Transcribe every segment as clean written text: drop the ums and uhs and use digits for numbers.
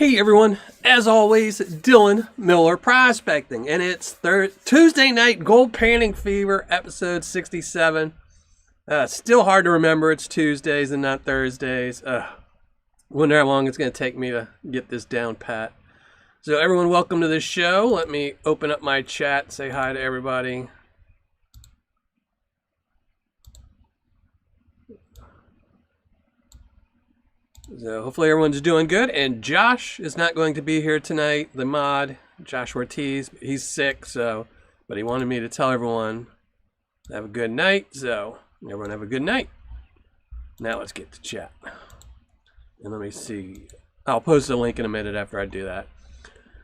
Hey everyone, as always, Dylan Miller Prospecting, and it's Tuesday night Gold Panning Fever, episode 67. Still hard to remember it's Tuesdays and not Thursdays. Wonder how long it's going to take me to get this down pat. So everyone, welcome to this show. Let me open up my chat, say hi to everybody. So hopefully everyone's doing good, and Josh is not going to be here tonight, the mod, Josh Ortiz. He's sick, but he wanted me to tell everyone have a good night, so everyone have a good night. Now let's get to chat. And let me see. I'll post a link in a minute after I do that.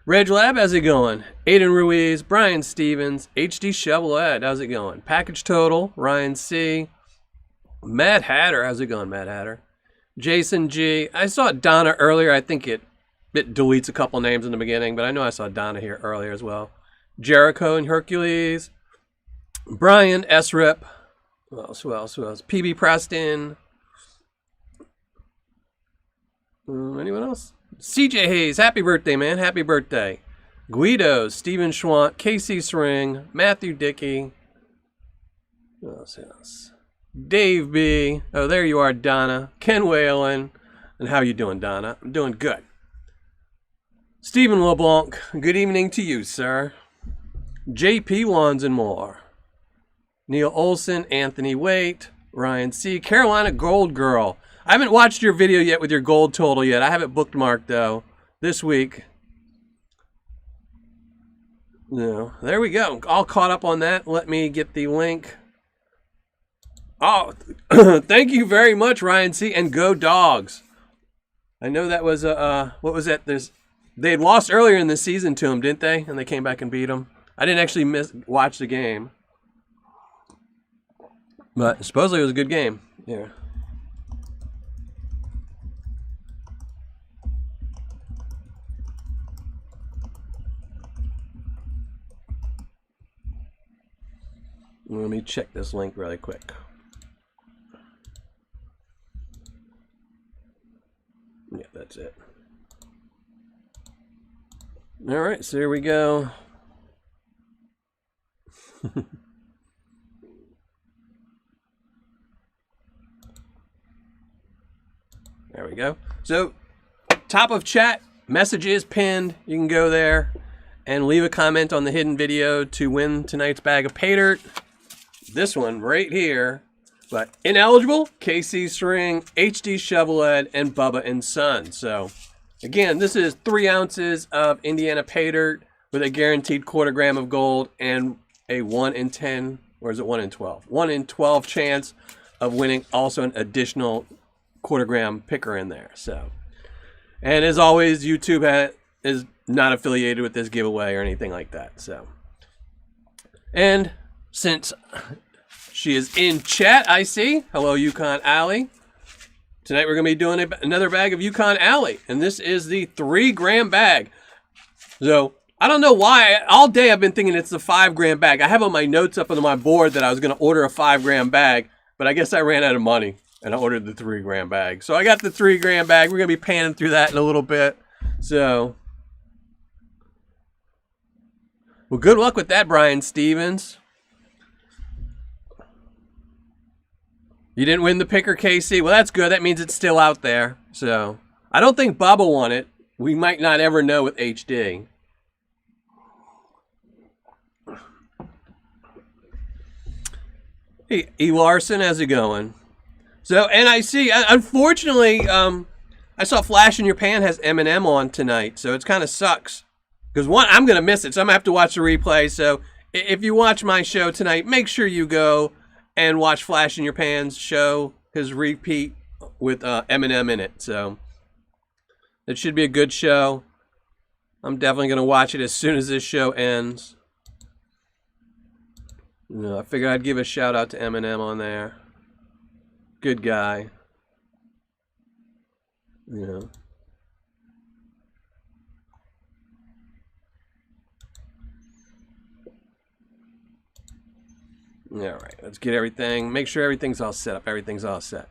Reg Lab, how's it going? Aiden Ruiz, Brian Stevens, HD Shovelhead, how's it going? Package Total, Ryan C. Mad Hatter, how's it going, Mad Hatter? Jason G. I saw Donna earlier. I think it deletes a couple names in the beginning, but I know I saw Donna here earlier as well. Jericho and Hercules. Brian S. Rip. Who else? PB Preston. Anyone else? CJ Hayes. Happy birthday, man. Happy birthday. Guido. Steven Schwant. KC Sring. Matthew Dickey. Who else? Dave B. Oh, there you are, Donna. Ken Whalen. And how you doing, Donna? I'm doing good. Stephen LeBlanc. Good evening to you, sir. JP Wands and more. Neil Olson. Anthony Waite. Ryan C. Carolina Gold Girl. I haven't watched your video yet with your gold total yet. I have it bookmarked, though, this week. No, there we go. All caught up on that. Let me get the link. Oh, thank you very much, Ryan C. And go Dogs. I know that was what was that? They had lost earlier in the season to them, didn't they? And they came back and beat them. I didn't actually watch the game, but supposedly it was a good game. Yeah. Let me check this link really quick. Yeah, that's it. All right, so here we go. There we go. So, top of chat, message is pinned. You can go there and leave a comment on the hidden video to win tonight's bag of Paydirt. This one right here. But ineligible, KC String, HD Shovelhead, and Bubba and Son. So, again, this is 3 ounces of Indiana Paydirt with a guaranteed gram of gold and a 1 in 10, or is it 1 in 12? 1 in 12 chance of winning also an additional gram picker in there. So, and as always, YouTube is not affiliated with this giveaway or anything like that. So, and since she is in chat, I see. Hello, YukonAli. Tonight we're going to be doing another bag of YukonAli, and this is the 3-gram bag. So, I don't know why. All day I've been thinking it's the 5-gram bag. I have on my notes up on my board that I was going to order a 5-gram bag, but I guess I ran out of money, and I ordered the 3-gram bag. So, I got the 3-gram bag. We're going to be panning through that in a little bit. So, well, good luck with that, Brian Stevens. You didn't win the picker, KC. Well, that's good. That means it's still out there. So, I don't think Bubba won it. We might not ever know with HD. Hey, E. Larson, how's it going? So, and I see, unfortunately, I saw Flash in Your Pan has Eminem on tonight. So, it kind of sucks. Because, one, I'm going to miss it. So, I'm going to have to watch the replay. So, if you watch my show tonight, make sure you go and watch Flash in Your Pan's show, his repeat with Eminem in it. So, it should be a good show. I'm definitely going to watch it as soon as this show ends. You know, I figured I'd give a shout out to Eminem on there. Good guy. You know. All right, let's get everything. Make sure everything's all set up. Everything's all set.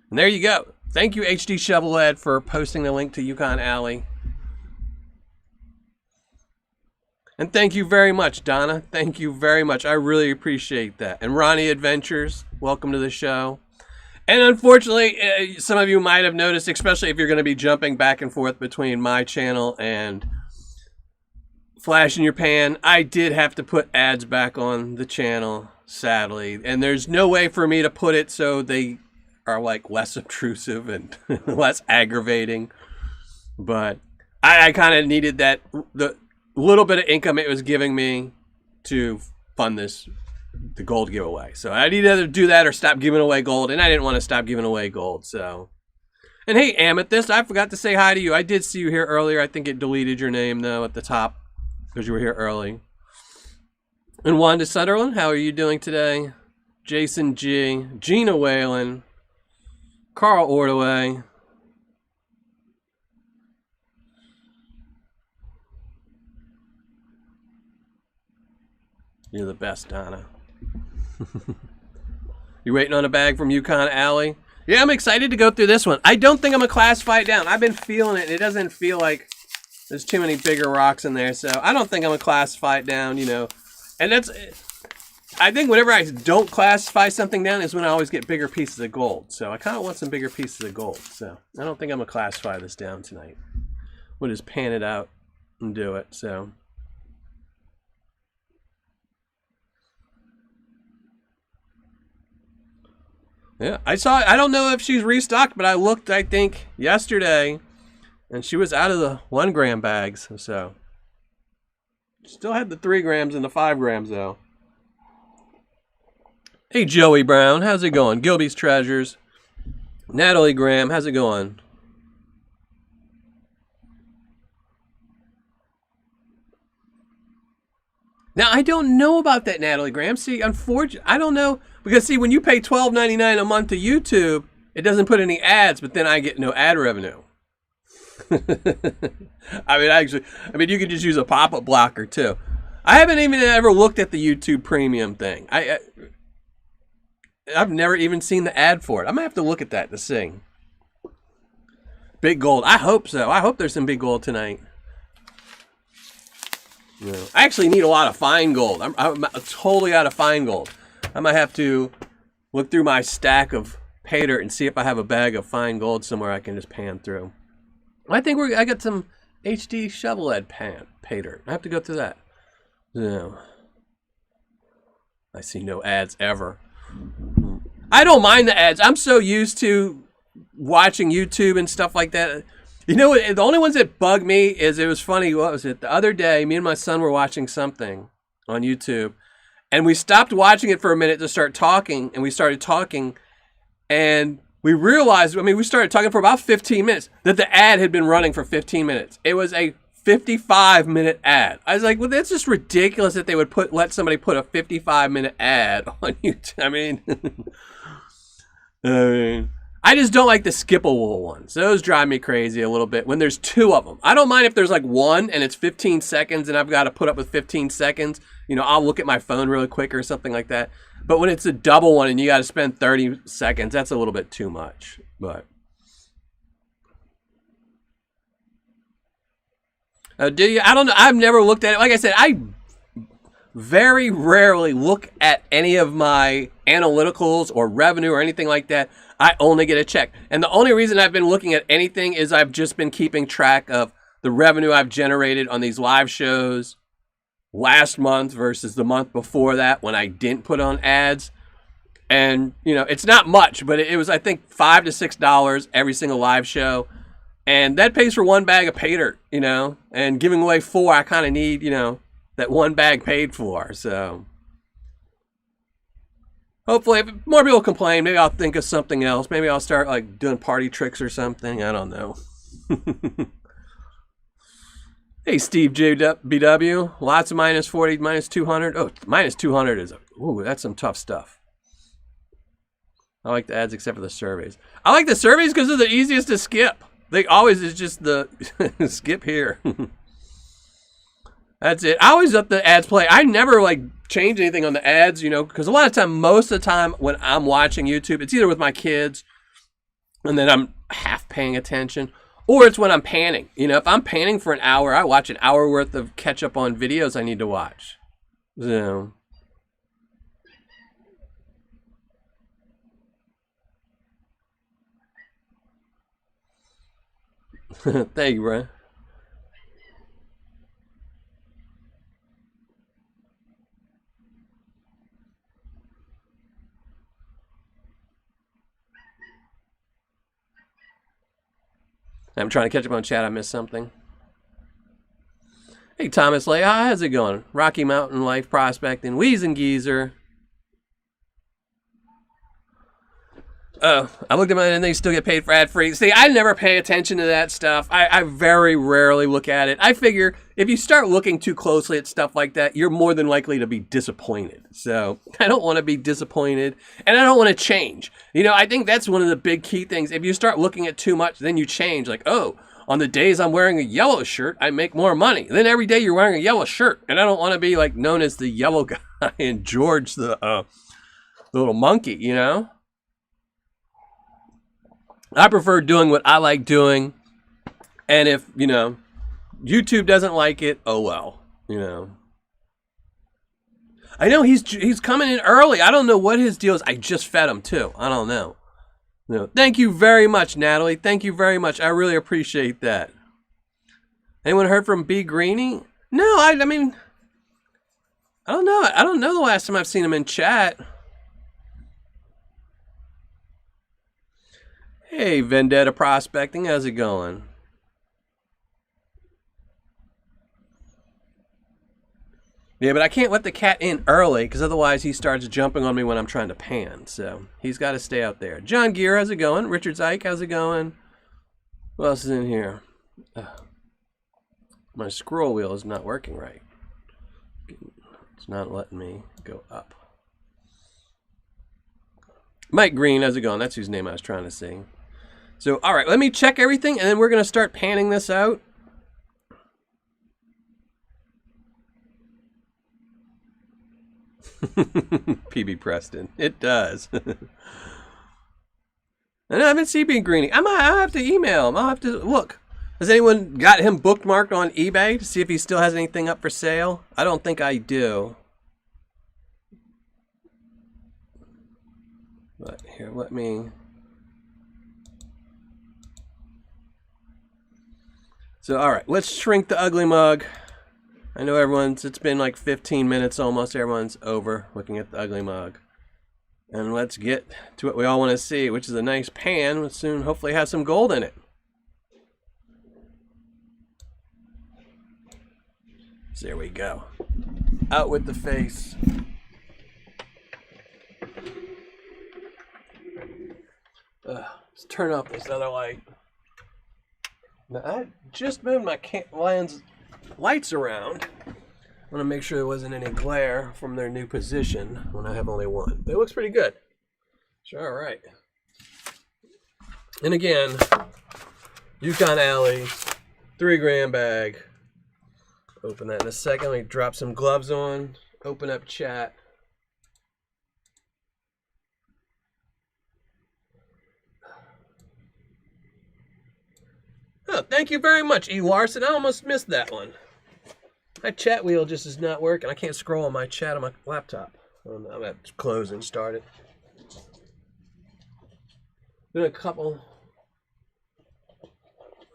And there you go. Thank you, HD Shovelhead, for posting the link to YukonAli. And thank you very much, Donna. Thank you very much. I really appreciate that. And Ronnie Adventures, welcome to the show. And unfortunately, some of you might have noticed, especially if you're going to be jumping back and forth between my channel and Flash in Your Pan, I did have to put ads back on the channel, sadly. And there's no way for me to put it so they are like less obtrusive and less aggravating. But I kind of needed that, the little bit of income it was giving me to fund the gold giveaway. So I'd either do that or stop giving away gold, and I didn't want to stop giving away gold. So, and hey, Amethyst, I forgot to say hi to you. I did see you here earlier. I think it deleted your name though at the top because you were here early. And Wanda Sunderland, how are you doing today? Jason G, Gina Whalen, Carl Ordaway. You're the best, Donna. You waiting on a bag from YukonAli? Yeah, I'm excited to go through this one. I don't think I'm going to classify it down. I've been feeling it. It doesn't feel like there's too many bigger rocks in there. So I don't think I'm going to classify it down, you know. And that's, I think whenever I don't classify something down is when I always get bigger pieces of gold. So I kind of want some bigger pieces of gold. So I don't think I'm going to classify this down tonight. We'll just pan it out and do it. So. Yeah, I saw, I don't know if she's restocked, but I looked, I think, yesterday, and she was out of the 1 gram bags, so. Still had the 3 grams and the 5 grams, though. Hey, Joey Brown, how's it going? Gilby's Treasures. Natalie Graham, how's it going? Now, I don't know about that, Natalie Graham. See, unfortunately, I don't know. Because, see, when you pay $12.99 a month to YouTube, it doesn't put any ads, but then I get no ad revenue. I mean, you could just use a pop-up blocker, too. I haven't even ever looked at the YouTube Premium thing. I've never even seen the ad for it. I'm going to have to look at that to see. Big gold. I hope so. I hope there's some big gold tonight. You know, I actually need a lot of fine gold. I'm totally out of fine gold. I might have to look through my stack of Paydirt and see if I have a bag of fine gold somewhere I can just pan through. I think I got some HD shovel head Paydirt. I have to go through that. No. I see no ads ever. I don't mind the ads. I'm so used to watching YouTube and stuff like that. You know what? The only ones that bug me is, it was funny. What was it? The other day, me and my son were watching something on YouTube. And we stopped watching it for a minute to start talking, and we started talking, and we realized, I mean, we started talking for about 15 minutes, that the ad had been running for 15 minutes. It was a 55-minute ad. I was like, well, that's just ridiculous that they would let somebody put a 55-minute ad on YouTube. I just don't like the skippable ones. Those drive me crazy a little bit when there's 2 of them. I don't mind if there's like 1 and it's 15 seconds and I've got to put up with 15 seconds. You know, I'll look at my phone really quick or something like that. But when it's a double one and you got to spend 30 seconds, that's a little bit too much. But do you? I don't know. I've never looked at it. Like I said, I very rarely look at any of my analyticals or revenue or anything like that. I only get a check. And the only reason I've been looking at anything is I've just been keeping track of the revenue I've generated on these live shows last month versus the month before that when I didn't put on ads. And, you know, it's not much, but it was, I think, $5 to $6 every single live show. And that pays for 1 bag of Paydirt, you know. And giving away 4, I kind of need, you know, that 1 bag paid for. So hopefully, if more people complain, maybe I'll think of something else. Maybe I'll start like doing party tricks or something. I don't know. Hey, Steve JBW. Lots of minus 40, minus 200. Oh, minus 200 is, ooh, that's some tough stuff. I like the ads except for the surveys. I like the surveys because they're the easiest to skip. They always is just the skip here. That's it. I always let the ads play. I never like change anything on the ads, you know, because a lot of time, most of the time when I'm watching YouTube, it's either with my kids and then I'm half paying attention, Or it's when I'm panning. You know, if I'm panning for an hour, I watch an hour worth of catch up on videos I need to watch. So. Thank you, Brian. I'm trying to catch up on chat. I missed something. Hey, Thomas Lay, how's it going? Rocky Mountain Life Prospecting, Wheezing Geezer. Oh, I looked at mine and they still get paid for ad free. See, I never pay attention to that stuff. I very rarely look at it. I figure if you start looking too closely at stuff like that, you're more than likely to be disappointed. So I don't want to be disappointed and I don't want to change. You know, I think that's one of the big key things. If you start looking at too much, then you change. Like, oh, on the days I'm wearing a yellow shirt, I make more money. Then every day you're wearing a yellow shirt. And I don't want to be like known as the yellow guy and George the little monkey, you know? I prefer doing what I like doing, and if, you know, YouTube doesn't like it, oh well, you know. I know he's coming in early. I don't know what his deal is. I just fed him too. I don't know. No, thank you very much, Natalie. Thank you very much. I really appreciate that. Anyone heard from B Greeny? No, I mean, I don't know. I don't know the last time I've seen him in chat. Hey, Vendetta Prospecting, how's it going? Yeah, but I can't let the cat in early because otherwise he starts jumping on me when I'm trying to pan. So he's got to stay out there. John Gear, how's it going? Richard Zyke, how's it going? Who else is in here? My scroll wheel is not working right. It's not letting me go up. Mike Green, how's it going? That's whose name I was trying to see. So, all right, let me check everything, and then we're going to start panning this out. PB Preston. It does. And I haven't seen PB Greeny. I'll have to email him. I'll have to look. Has anyone got him bookmarked on eBay to see if he still has anything up for sale? I don't think I do. But here, let me... So, all right, let's shrink the ugly mug. I know it's been like 15 minutes almost. Everyone's over looking at the ugly mug. And let's get to what we all want to see, which is a nice pan, which soon hopefully has some gold in it. So there we go. Out with the face. Let's turn off this other light. Now, I just moved my lens lights around. I want to make sure there wasn't any glare from their new position when I have only one. But it looks pretty good. So, all right. And again, YukonAli, 3-gram bag. Open that in a second. Let me drop some gloves on. Open up chat. Oh, thank you very much, E. Larson. I almost missed that one. My chat wheel just is not working. I can't scroll on my chat on my laptop. I'm going to have to close and start it. Been a couple.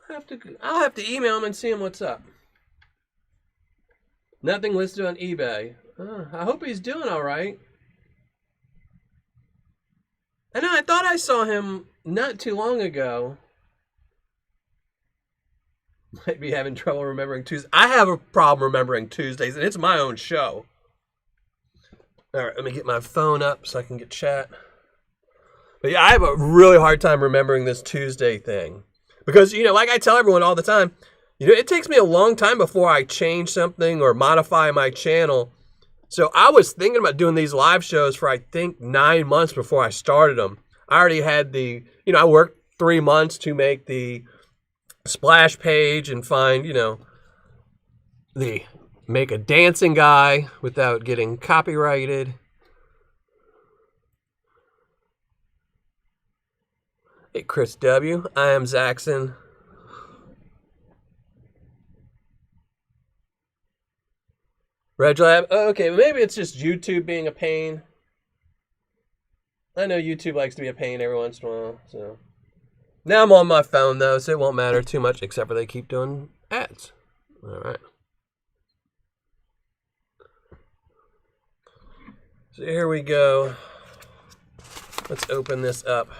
I'll have to email him and see him what's up. Nothing listed on eBay. I hope he's doing all right. I know, I thought I saw him not too long ago. Might be having trouble remembering Tuesdays. I have a problem remembering Tuesdays, and it's my own show. All right, let me get my phone up so I can get chat. But yeah, I have a really hard time remembering this Tuesday thing. Because, you know, like I tell everyone all the time, you know, it takes me a long time before I change something or modify my channel. So I was thinking about doing these live shows for, I think, 9 months before I started them. I already had I worked 3 months to make the splash page and find, make a dancing guy without getting copyrighted. Hey, Chris W. I am Zaxxon. Reg Lab. Oh, okay, maybe it's just YouTube being a pain. I know YouTube likes to be a pain every once in a while, so. Now I'm on my phone, though, so it won't matter too much, except for they keep doing ads. All right. So here we go. Let's open this up.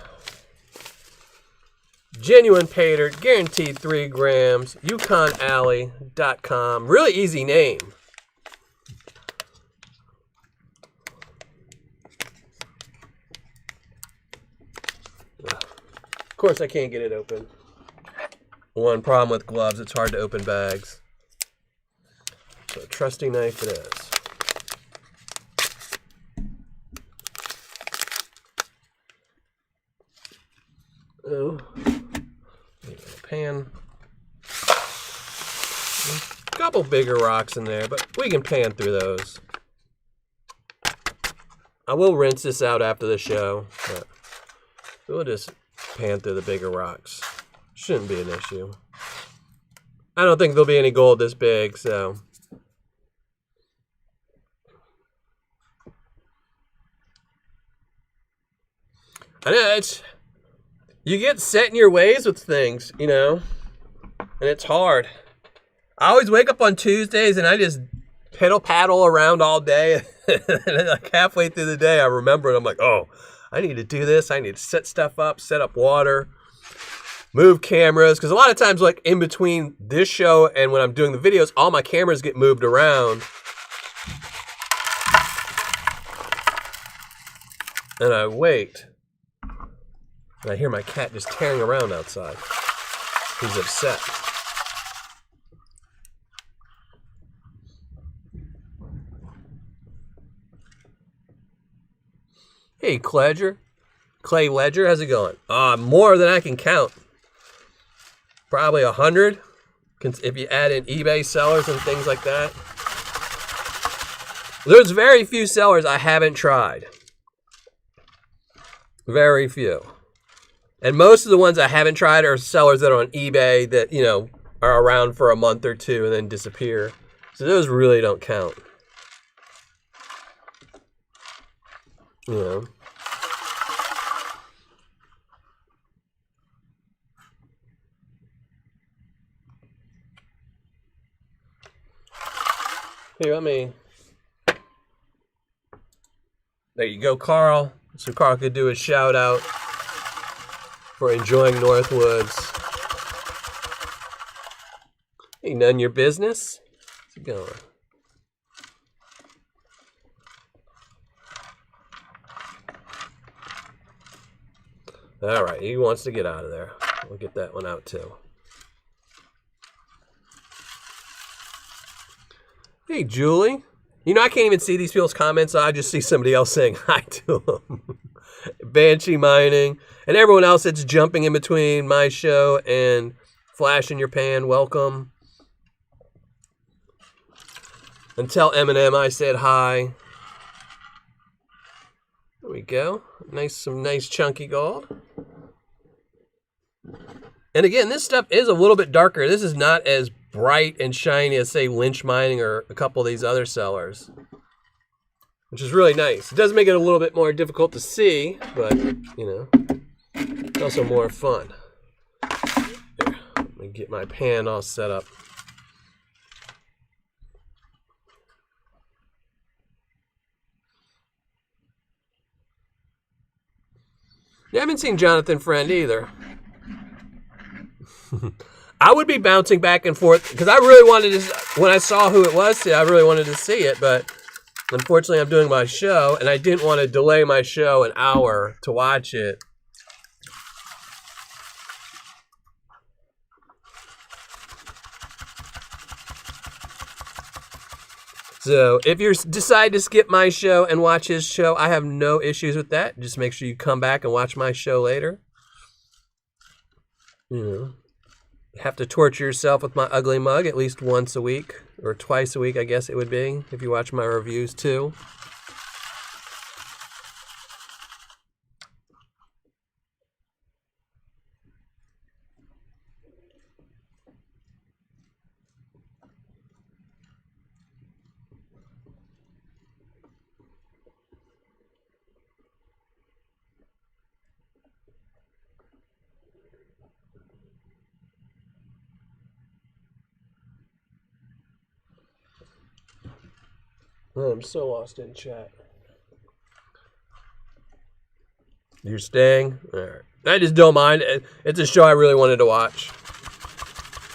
Genuine Paydirt, guaranteed 3 grams, YukonAli.com. Really easy name. Of course, I can't get it open. One problem with gloves, it's hard to open bags. So, trusty knife it is. Oh, pan. A couple bigger rocks in there, but we can pan through those. I will rinse this out after the show, but we'll just pan through the bigger rocks. Shouldn't be an issue. I don't think there'll be any gold this big, so. I know you get set in your ways with things, you know, and it's hard. I always wake up on Tuesdays and I just piddle-paddle around all day. And like halfway through the day, I remember it. I'm like, oh, I need to do this. I need to set stuff up, set up water, move cameras. Because a lot of times, like in between this show and when I'm doing the videos, all my cameras get moved around. And I wait. And I hear my cat just tearing around outside. He's upset. Hey, Clay Ledger, how's it going? More than I can count. Probably 100, if you add in eBay sellers and things like that. There's very few sellers I haven't tried. Very few. And most of the ones I haven't tried are sellers that are on eBay that, you know, are around for a month or two and then disappear. So those really don't count. You know. Here, let me. There you go, Carl. So Carl could do a shout out for enjoying Northwoods. Hey, none your business. How's it going? All right, he wants to get out of there. We'll get that one out too. Hey, Julie. You know, I can't even see these people's comments. So I just see somebody else saying hi to them. Banshee Mining. And everyone else that's jumping in between my show and Flash in Your Pan, welcome. And tell Eminem I said hi. There we go. Some nice chunky gold. And again, this stuff is a little bit darker. This is not as bright and shiny as, say, Lynch Mining or a couple of these other sellers, which is really nice. It does make it a little bit more difficult to see, but, you know, it's also more fun. Here, let me get my pan all set up. Yeah, I haven't seen Jonathan Friend either. I would be bouncing back and forth because I really wanted to, when I saw who it was, I really wanted to see it, but unfortunately I'm doing my show and I didn't want to delay my show an hour to watch it. So if you decide to skip my show and watch his show, I have no issues with that. Just make sure you come back and watch my show later. You know. Have to torture yourself with my ugly mug at least once a week, or twice a week, I guess it would be, if you watch my reviews too. Oh, I'm so lost in chat. You're staying? All right. I just don't mind. It's a show I really wanted to watch.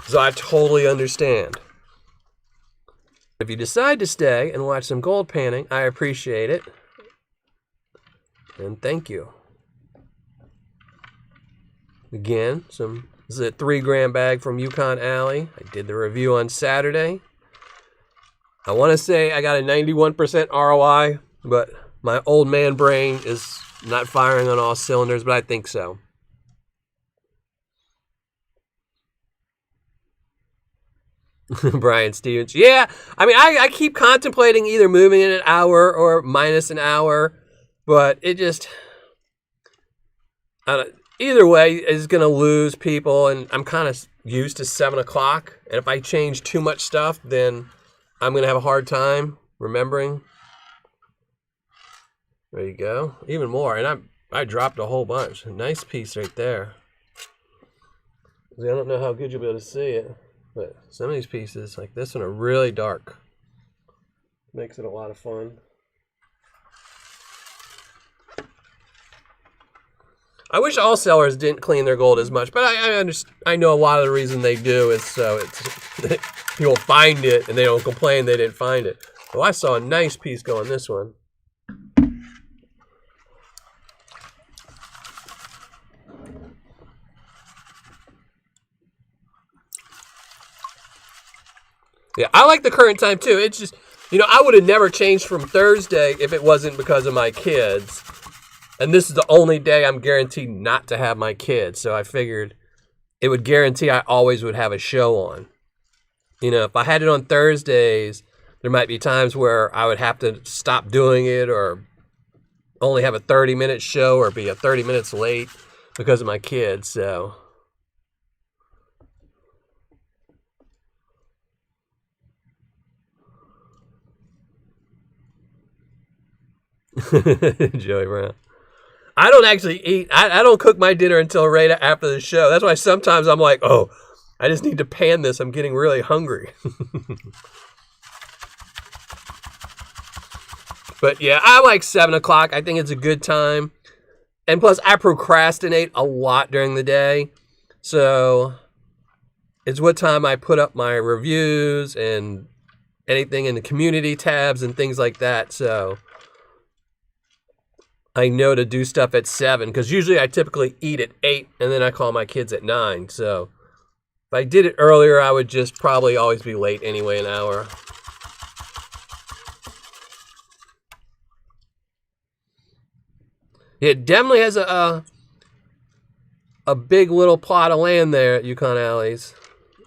So I totally understand. If you decide to stay and watch some gold panning, I appreciate it. And thank you. Again, this is a 3-gram bag from YukonAli. I did the review on Saturday. I want to say I got a 91% ROI, but my old man brain is not firing on all cylinders, but I think so. Brian Stevens. Yeah, I mean, I keep contemplating either moving in an hour or minus an hour, but it just, either way is going to lose people, and I'm kind of used to 7 o'clock, and if I change too much stuff, then I'm going to have a hard time remembering. There you go. Even more, and I dropped a whole bunch. A nice piece right there. I don't know how good you'll be able to see it. But some of these pieces, like this one, are really dark. Makes it a lot of fun. I wish all sellers didn't clean their gold as much, but I know a lot of the reason they do is so people find it and they don't complain they didn't find it. Well, I saw a nice piece go on this one. Yeah, I like the current time too. It's just, you know, I would have never changed from Thursday if it wasn't because of my kids. And this is the only day I'm guaranteed not to have my kids. So I figured it would guarantee I always would have a show on. You know, if I had it on Thursdays, there might be times where I would have to stop doing it or only have a 30-minute show or be 30 minutes late because of my kids. So Joey Brown. I don't actually eat. I don't cook my dinner until right after the show. That's why sometimes I'm like, oh, I just need to pan this. I'm getting really hungry. But yeah, I like 7 o'clock. I think it's a good time. And plus, I procrastinate a lot during the day. So it's what time I put up my reviews and anything in the community tabs and things like that. So I know to do stuff at 7 because usually I typically eat at 8 and then I call my kids at 9. So if I did it earlier, I would just probably always be late anyway, an hour. It definitely has a big little plot of land there at YukonAli's.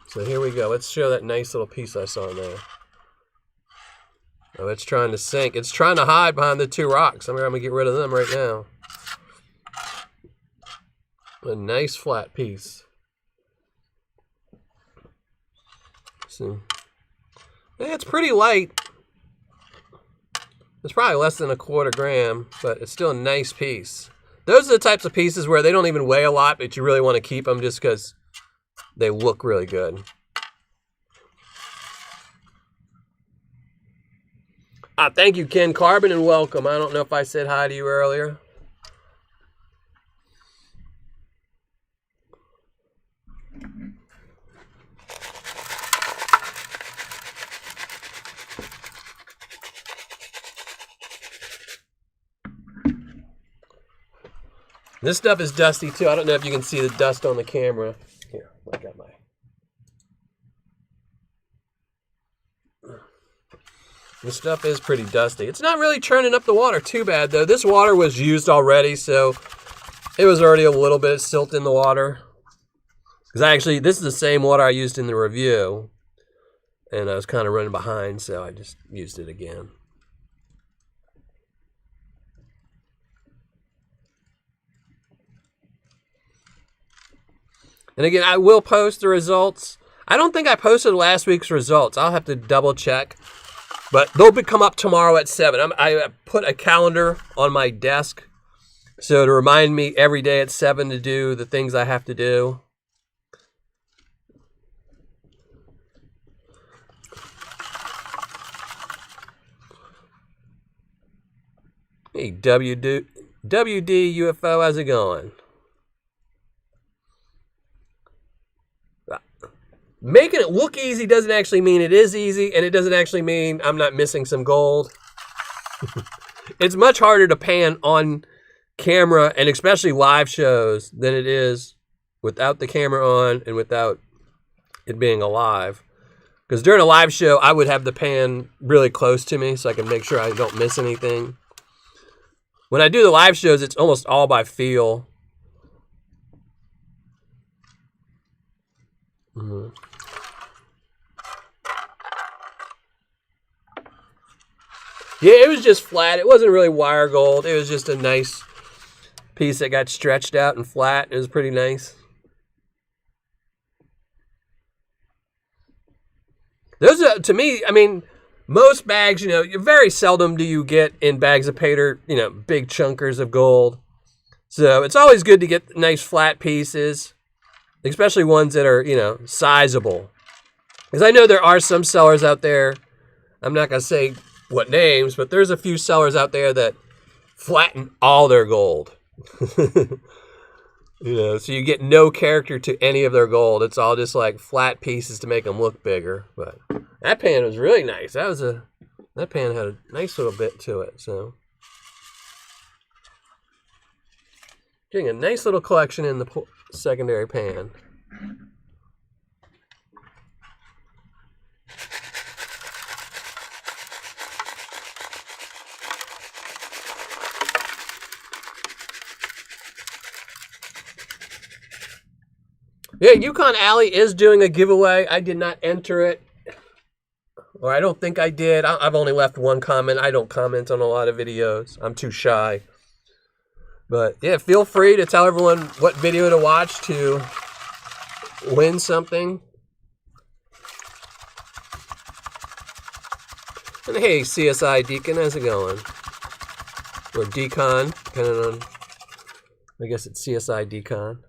So here we go. Let's show that nice little piece I saw in there. Oh, it's trying to sink. It's trying to hide behind the 2 rocks. I'm going to get rid of them right now. A nice flat piece. See. Yeah, it's pretty light. It's probably less than a 1/4 gram, but it's still a nice piece. Those are the types of pieces where they don't even weigh a lot, but you really want to keep them just because they look really good. Thank you, Ken Carbon, and welcome. I don't know if I said hi to you earlier. This stuff is dusty too. I don't know if you can see the dust on the camera. Here, I got my... This stuff is pretty dusty. It's not really churning up the water too bad though. This water was used already, so it was already a little bit of silt in the water. Because this is the same water I used in the review. And I was kind of running behind, so I just used it again. And again, I will post the results. I don't think I posted last week's results. I'll have to double check. But they'll come up tomorrow at 7. I put a calendar on my desk so to remind me every day at 7 to do the things I have to do. Hey, WD UFO, how's it going? Making it look easy doesn't actually mean it is easy, and it doesn't actually mean I'm not missing some gold. It's much harder to pan on camera, and especially live shows, than it is without the camera on and without it being alive. Because during a live show, I would have the pan really close to me so I can make sure I don't miss anything. When I do the live shows, it's almost all by feel. Mm-hmm. Yeah, it was just flat. It wasn't really wire gold. It was just a nice piece that got stretched out and flat. It was pretty nice. Those are, to me, I mean, most bags, you know, very seldom do you get in bags of Paydirt, you know, big chunkers of gold. So it's always good to get nice flat pieces, especially ones that are, you know, sizable. Because I know there are some sellers out there, I'm not going to say what names, but there's a few sellers out there that flatten all their gold. You know, so you get no character to any of their gold. It's all just like flat pieces to make them look bigger. But that pan was really nice. That pan had a nice little bit to it. So getting a nice little collection in the secondary pan. Yeah, YukonAli is doing a giveaway. I did not enter it. Or I don't think I did. I've only left one comment. I don't comment on a lot of videos. I'm too shy. But yeah, feel free to tell everyone what video to watch to win something. And hey, CSI Deacon, how's it going? Or Decon, depending on, I guess it's CSI Decon.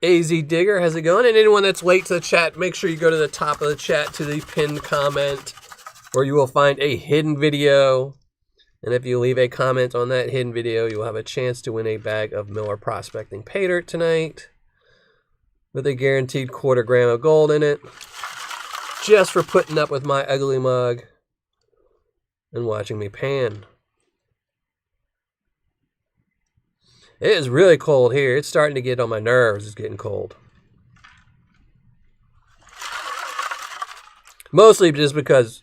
AZ Digger, how's it going? And anyone that's late to the chat, make sure you go to the top of the chat to the pinned comment, where you will find a hidden video. And if you leave a comment on that hidden video, you will have a chance to win a bag of Miller Prospecting Paydirt tonight, with a guaranteed 1/4 gram of gold in it, just for putting up with my ugly mug and watching me pan. It is really cold here. It's starting to get on my nerves. It's getting cold. Mostly just because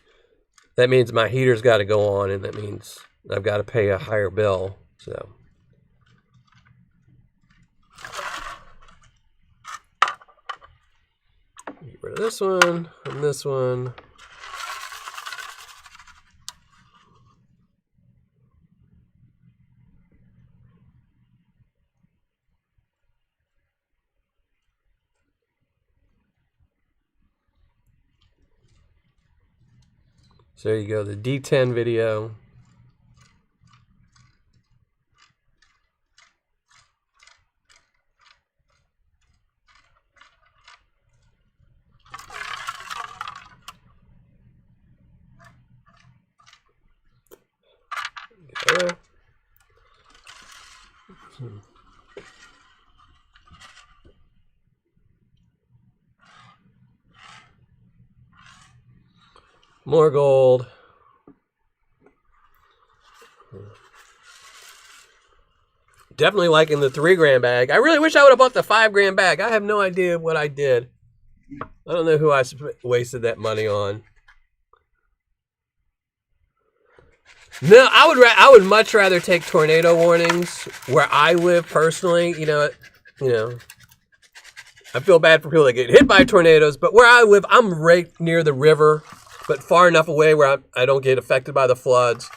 that means my heater's got to go on, and that means I've got to pay a higher bill. So get rid of this one and this one. So there you go, the D10 video. There. More gold. Definitely liking the 3 gram bag. I really wish I would have bought the 5 gram bag. I have no idea what I did. I don't know who I wasted that money on. No, I would much rather take tornado warnings where I live personally. You know, I feel bad for people that get hit by tornadoes, but where I live, I'm right near the river, but far enough away where I don't get affected by the floods.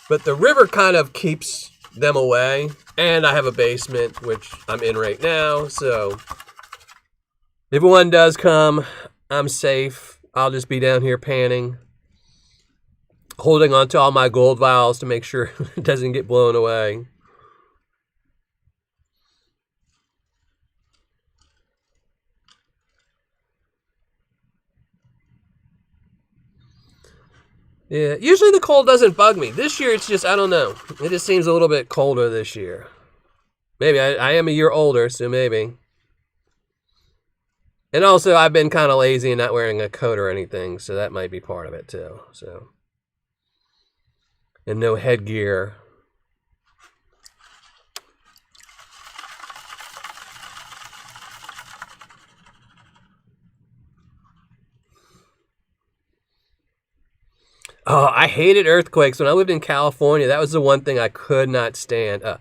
But the river kind of keeps them away, and I have a basement, which I'm in right now, so if one does come, I'm safe. I'll just be down here panning, holding on to all my gold vials to make sure it doesn't get blown away. Yeah, usually the cold doesn't bug me. This year it's just, I don't know. It just seems a little bit colder this year. Maybe I am a year older, so maybe. And also I've been kind of lazy and not wearing a coat or anything, so that might be part of it too. So, and no headgear. Oh, I hated earthquakes. When I lived in California, that was the one thing I could not stand. I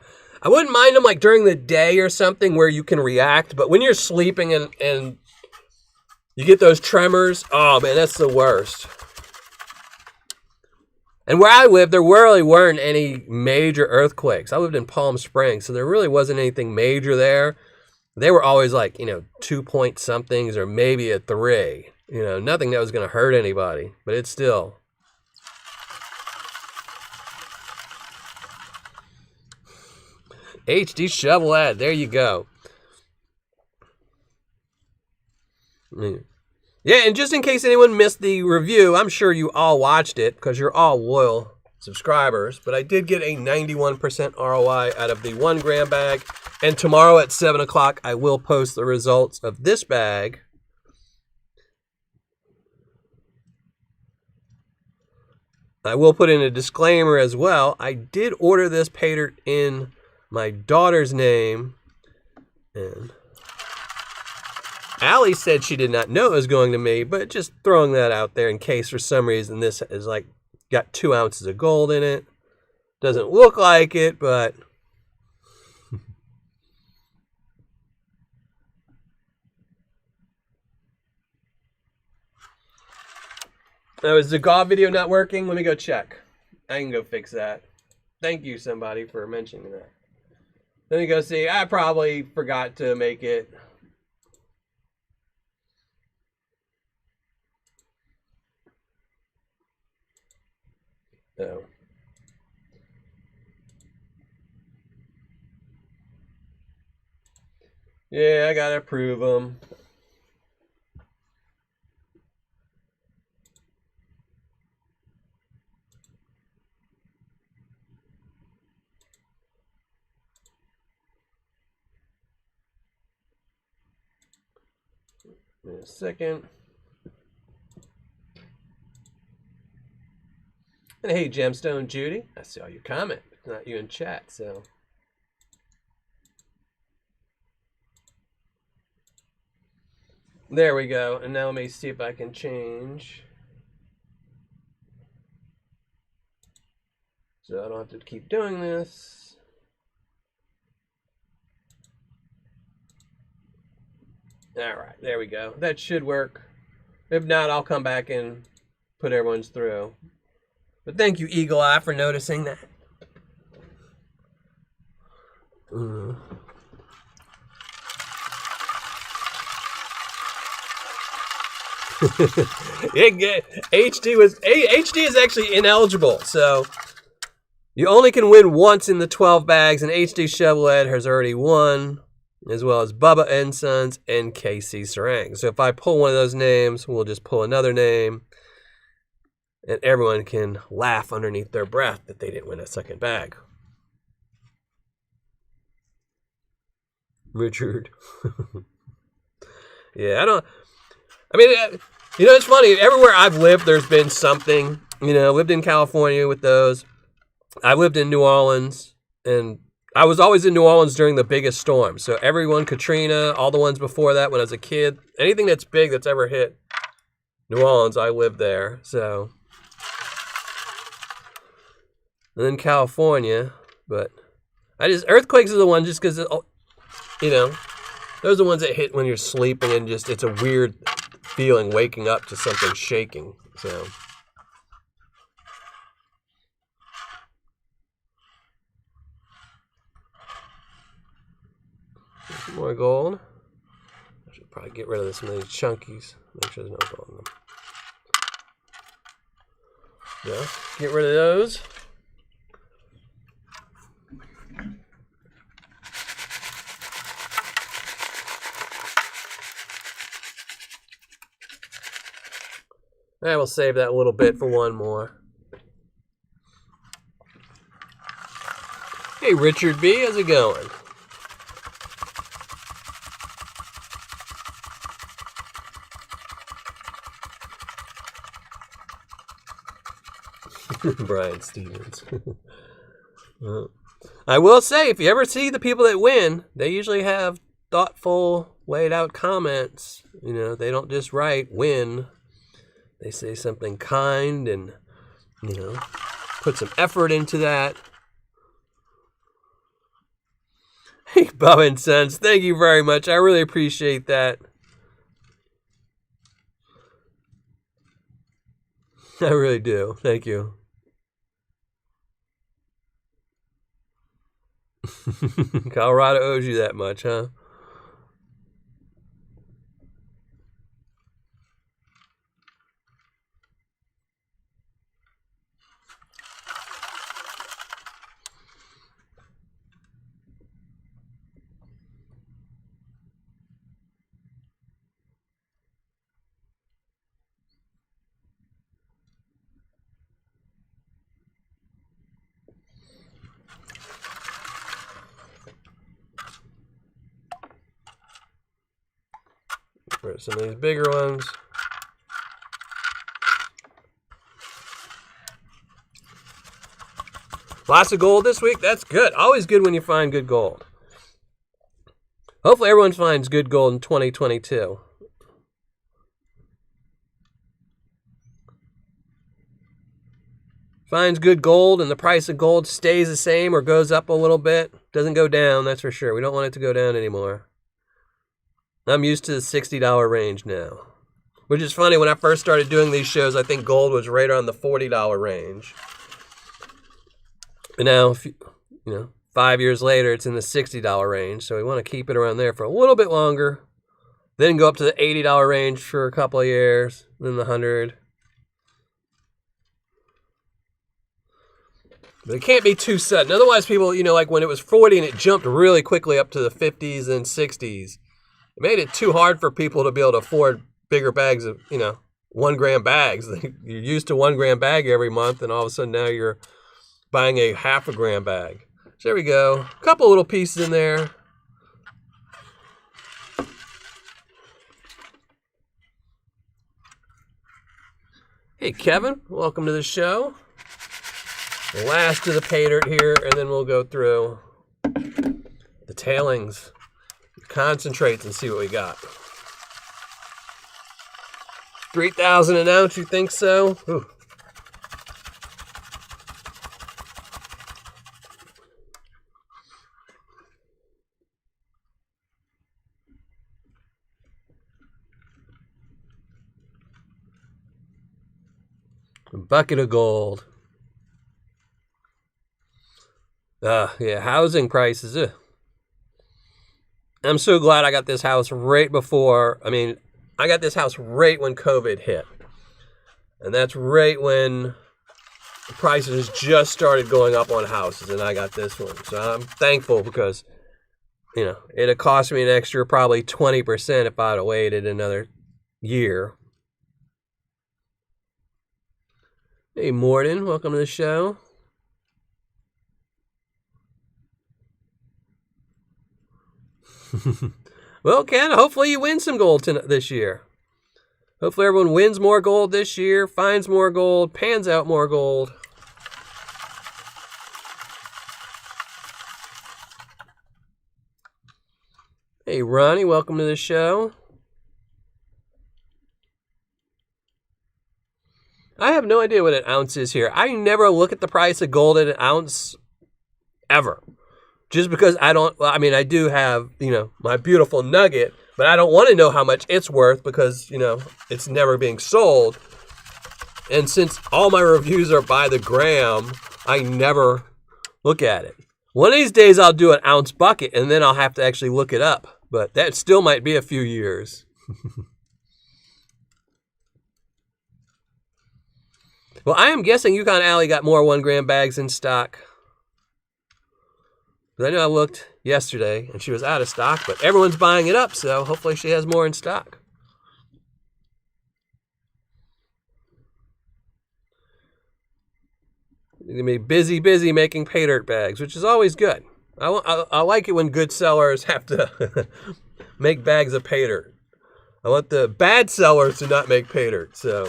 wouldn't mind them like during the day or something where you can react, but when you're sleeping and you get those tremors, oh man, that's the worst. And where I lived, there really weren't any major earthquakes. I lived in Palm Springs, so there really wasn't anything major there. They were always like, 2-point somethings or maybe a 3. Nothing that was going to hurt anybody, but it's still... HD shovel ad. There you go. Yeah, and just in case anyone missed the review, I'm sure you all watched it because you're all loyal subscribers, but I did get a 91% ROI out of the 1 gram bag, and tomorrow at 7 o'clock I will post the results of this bag. I will put in a disclaimer as well. I did order this Paydirt in my daughter's name, and Allie said she did not know it was going to me, but just throwing that out there in case for some reason this is like got 2 ounces of gold in it. Doesn't look like it, but now is the GAW video not working? Let me go check. I can go fix that. Thank you somebody for mentioning that. Let me go see. I probably forgot to make it. Oh. Yeah, I gotta approve them. In a second. And hey, Gemstone Judy, I saw your comment. It's not you in chat, so. There we go. And now let me see if I can change. So I don't have to keep doing this. All right, there we go. That should work. If not, I'll come back and put everyone's through. But thank you, Eagle Eye, for noticing that. HD is actually ineligible, so you only can win once in the 12 bags, and HD Chevrolet has already won, as well as Bubba and Sons and KC Sarang. So if I pull one of those names, we'll just pull another name, and everyone can laugh underneath their breath that they didn't win a second bag. Richard. Yeah, it's funny. Everywhere I've lived, there's been something. Lived in California with those. I lived in New Orleans, and I was always in New Orleans during the biggest storm. So everyone, Katrina, all the ones before that when I was a kid, anything that's big that's ever hit New Orleans, I lived there. So, and then California, but earthquakes are the one just because, those are the ones that hit when you're sleeping and just, it's a weird feeling waking up to something shaking, so. Some more gold. I should probably get rid of some of these chunkies. Make sure there's no gold in them. Yeah, get rid of those. I will save that a little bit for one more. Hey, Richard B., how's it going? Brian Stevens. I will say, if you ever see the people that win, they usually have thoughtful, laid out comments. You know, they don't just write win. They say something kind and, you know, put some effort into that. Hey, Bubba and Sons, thank you very much. I really appreciate that. I really do. Thank you. Colorado owes you that much, huh? For some of these bigger ones. Lots of gold this week. That's good. Always good when you find good gold. Hopefully everyone finds good gold in 2022. Finds good gold and the price of gold stays the same or goes up a little bit. Doesn't go down, that's for sure. We don't want it to go down anymore. I'm used to the $60 range now. Which is funny, when I first started doing these shows, I think gold was right around the $40 range. But now, you know, 5 years later, it's in the $60 range. So we want to keep it around there for a little bit longer. Then go up to the $80 range for a couple of years. Then the $100. But it can't be too sudden. Otherwise, people, you know, like when it was 40 and it jumped really quickly up to the 50s and 60s, it made it too hard for people to be able to afford bigger bags of, you know, 1 gram bags. You're used to 1 gram bag every month, and all of a sudden now you're buying a ½ gram bag. So there we go. A couple little pieces in there. Hey, Kevin. Welcome to the show. The last of the Paydirt here, and then we'll go through the tailings, concentrates, and see what we got. 3,000 an ounce, you think so? Ooh. A bucket of gold. Yeah, housing prices. I'm so glad I got this house right before, I got this house right when COVID hit. And that's right when the prices just started going up on houses, and I got this one. So I'm thankful because, you know, it'd cost me an extra probably 20% if I'd have waited another year. Hey, Morden, welcome to the show. Well, Ken, hopefully you win some gold this year. Hopefully everyone wins more gold this year, finds more gold, pans out more gold. Hey, Ronnie, welcome to the show. I have no idea what an ounce is here. I never look at the price of gold at an ounce, ever. Just because I do have, you know, my beautiful nugget, but I don't want to know how much it's worth because, you know, it's never being sold. And since all my reviews are by the gram, I never look at it. One of these days I'll do an ounce bucket and then I'll have to actually look it up. But that still might be a few years. Well, I am guessing YukonAli got more 1 gram bags in stock. I know I looked yesterday and she was out of stock, but everyone's buying it up, so hopefully she has more in stock. You're gonna be busy making Paydirt bags, which is always good. I like it when good sellers have to make bags of Paydirt. I want the bad sellers to not make Paydirt, so.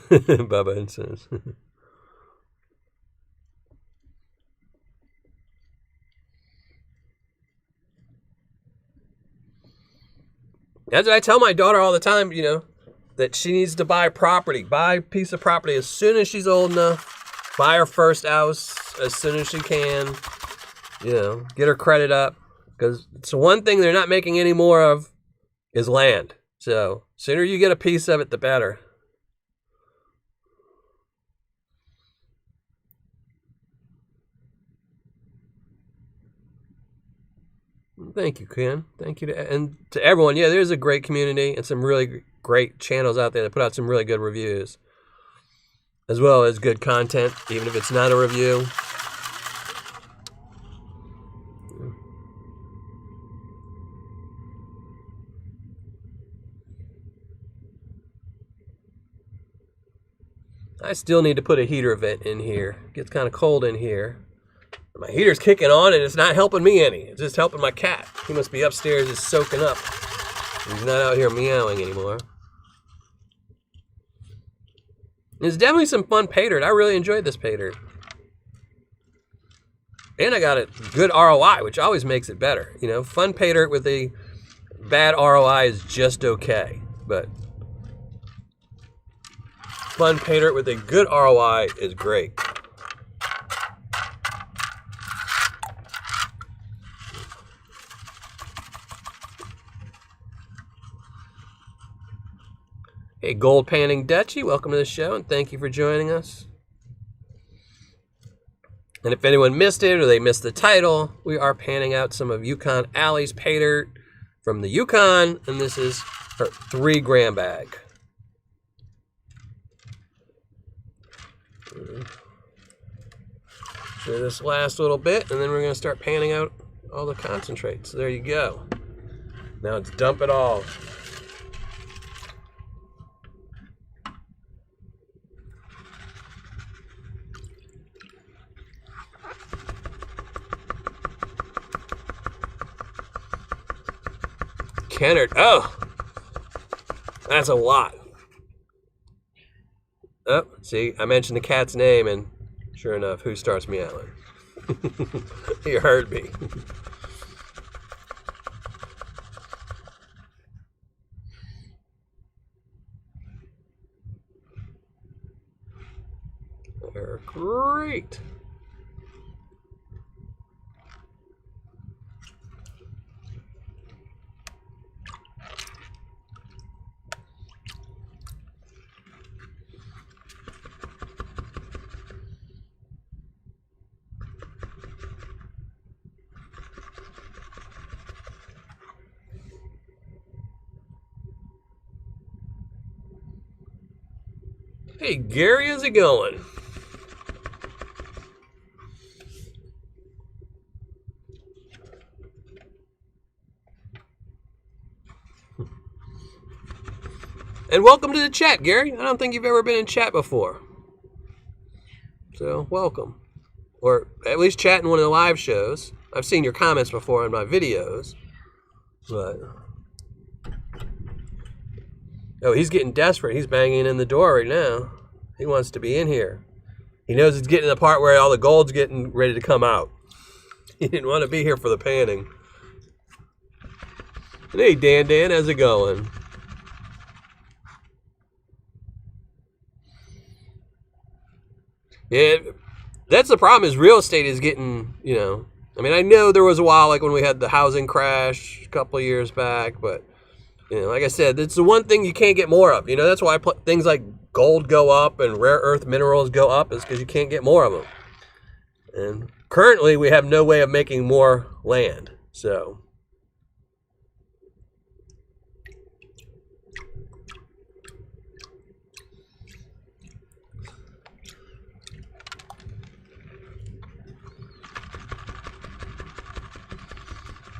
Bubba and says. That's what I tell my daughter all the time, you know, that she needs to buy property, buy a piece of property as soon as she's old enough, buy her first house as soon as she can, you know, get her credit up. Because it's the one thing they're not making any more of is land. So sooner you get a piece of it, the better. Thank you, Ken. Thank you and to everyone. Yeah, there's a great community and some really great channels out there that put out some really good reviews, as well as good content, even if it's not a review. I still need to put a heater vent in here. It gets kind of cold in here. My heater's kicking on and it's not helping me any. It's just helping my cat. He must be upstairs just soaking up. He's not out here meowing anymore. It's definitely some fun Paydirt. I really enjoyed this Paydirt. And I got a good ROI, which always makes it better. You know, fun Paydirt with a bad ROI is just okay. But fun Paydirt with a good ROI is great. Hey, Gold Panning Dutchie, welcome to the show, and thank you for joining us. And if anyone missed it or they missed the title, we are panning out some of YukonAli's Paydirt from the Yukon, and this is her 3-gram bag. So this last little bit, and then we're going to start panning out all the concentrates. There you go. Now let's dump it all. Kennard. Oh, that's a lot. Oh, see, I mentioned the cat's name, and sure enough, who starts meowing? You heard me. They're great. Hey, Gary, how's it going? And welcome to the chat, Gary. I don't think you've ever been in chat before. So, welcome. Or at least chat in one of the live shows. I've seen your comments before on my videos. But... oh, he's getting desperate. He's banging in the door right now. He wants to be in here. He knows it's getting to the part where all the gold's getting ready to come out. He didn't want to be here for the panning. And hey, Dan, how's it going? Yeah, that's the problem is real estate is getting, you know, I mean, I know there was a while like when we had the housing crash a couple of years back, but you know, like I said, it's the one thing you can't get more of. You know, that's why things like gold go up and rare earth minerals go up is because you can't get more of them. And currently, we have no way of making more land. So,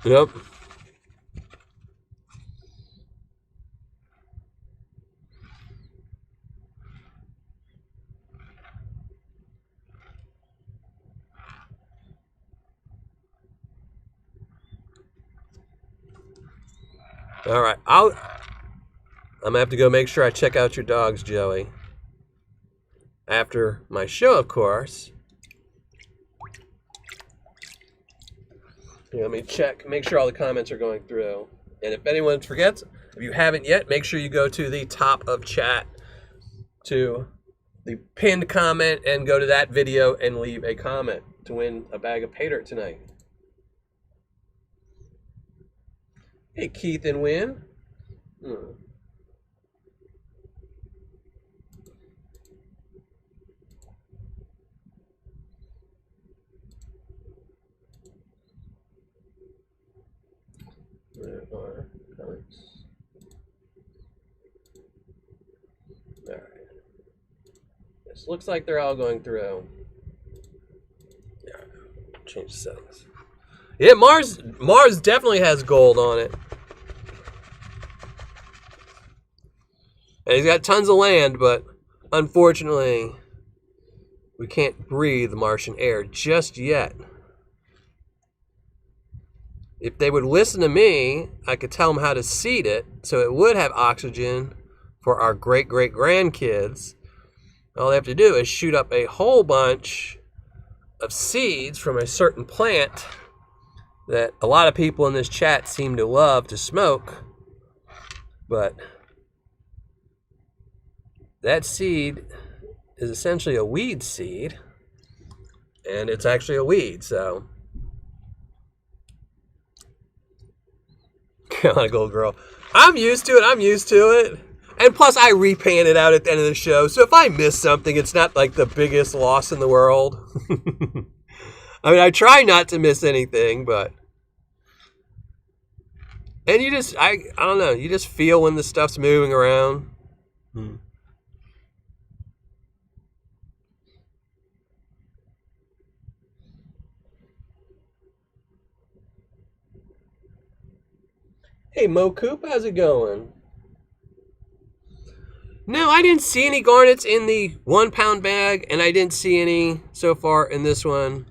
yep. All right, I'm gonna have to go make sure I check out your dogs, Joey. After my show, of course. Let me check, make sure all the comments are going through. And if anyone forgets, if you haven't yet, make sure you go to the top of chat to the pinned comment and go to that video and leave a comment to win a bag of Paydirt tonight. Hey, Keith and Win. There are comments. All right. This looks like they're all going through. Yeah, change the settings. Yeah, Mars definitely has gold on it. And he's got tons of land, but unfortunately, we can't breathe Martian air just yet. If they would listen to me, I could tell them how to seed it so it would have oxygen for our great-great-grandkids. All they have to do is shoot up a whole bunch of seeds from a certain plant that a lot of people in this chat seem to love to smoke. But that seed is essentially a weed seed, and it's actually a weed, so. Come on, gold girl. I'm used to it. And plus, I repan it out at the end of the show, so if I miss something, it's not like the biggest loss in the world. I mean, I try not to miss anything, but. And you just, I don't know, you just feel when the stuff's moving around. Hey, Mo Coop, how's it going? No, I didn't see any garnets in the 1 pound bag, and I didn't see any so far in this one.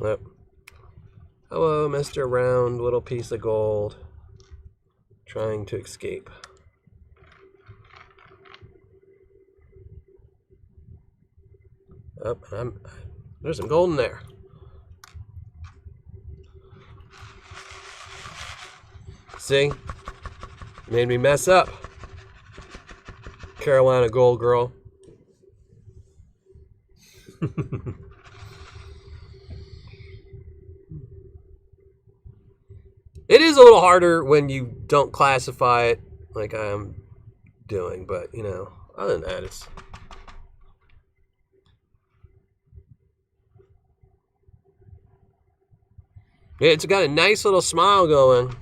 Yep. Hello, Mr. Round, little piece of gold. Trying to escape. Oh, there's some gold in there. See? Made me mess up. Carolina gold girl. It is a little harder when you don't classify it like I am doing, but, you know, other than that, it's... Yeah, it's got a nice little smile going.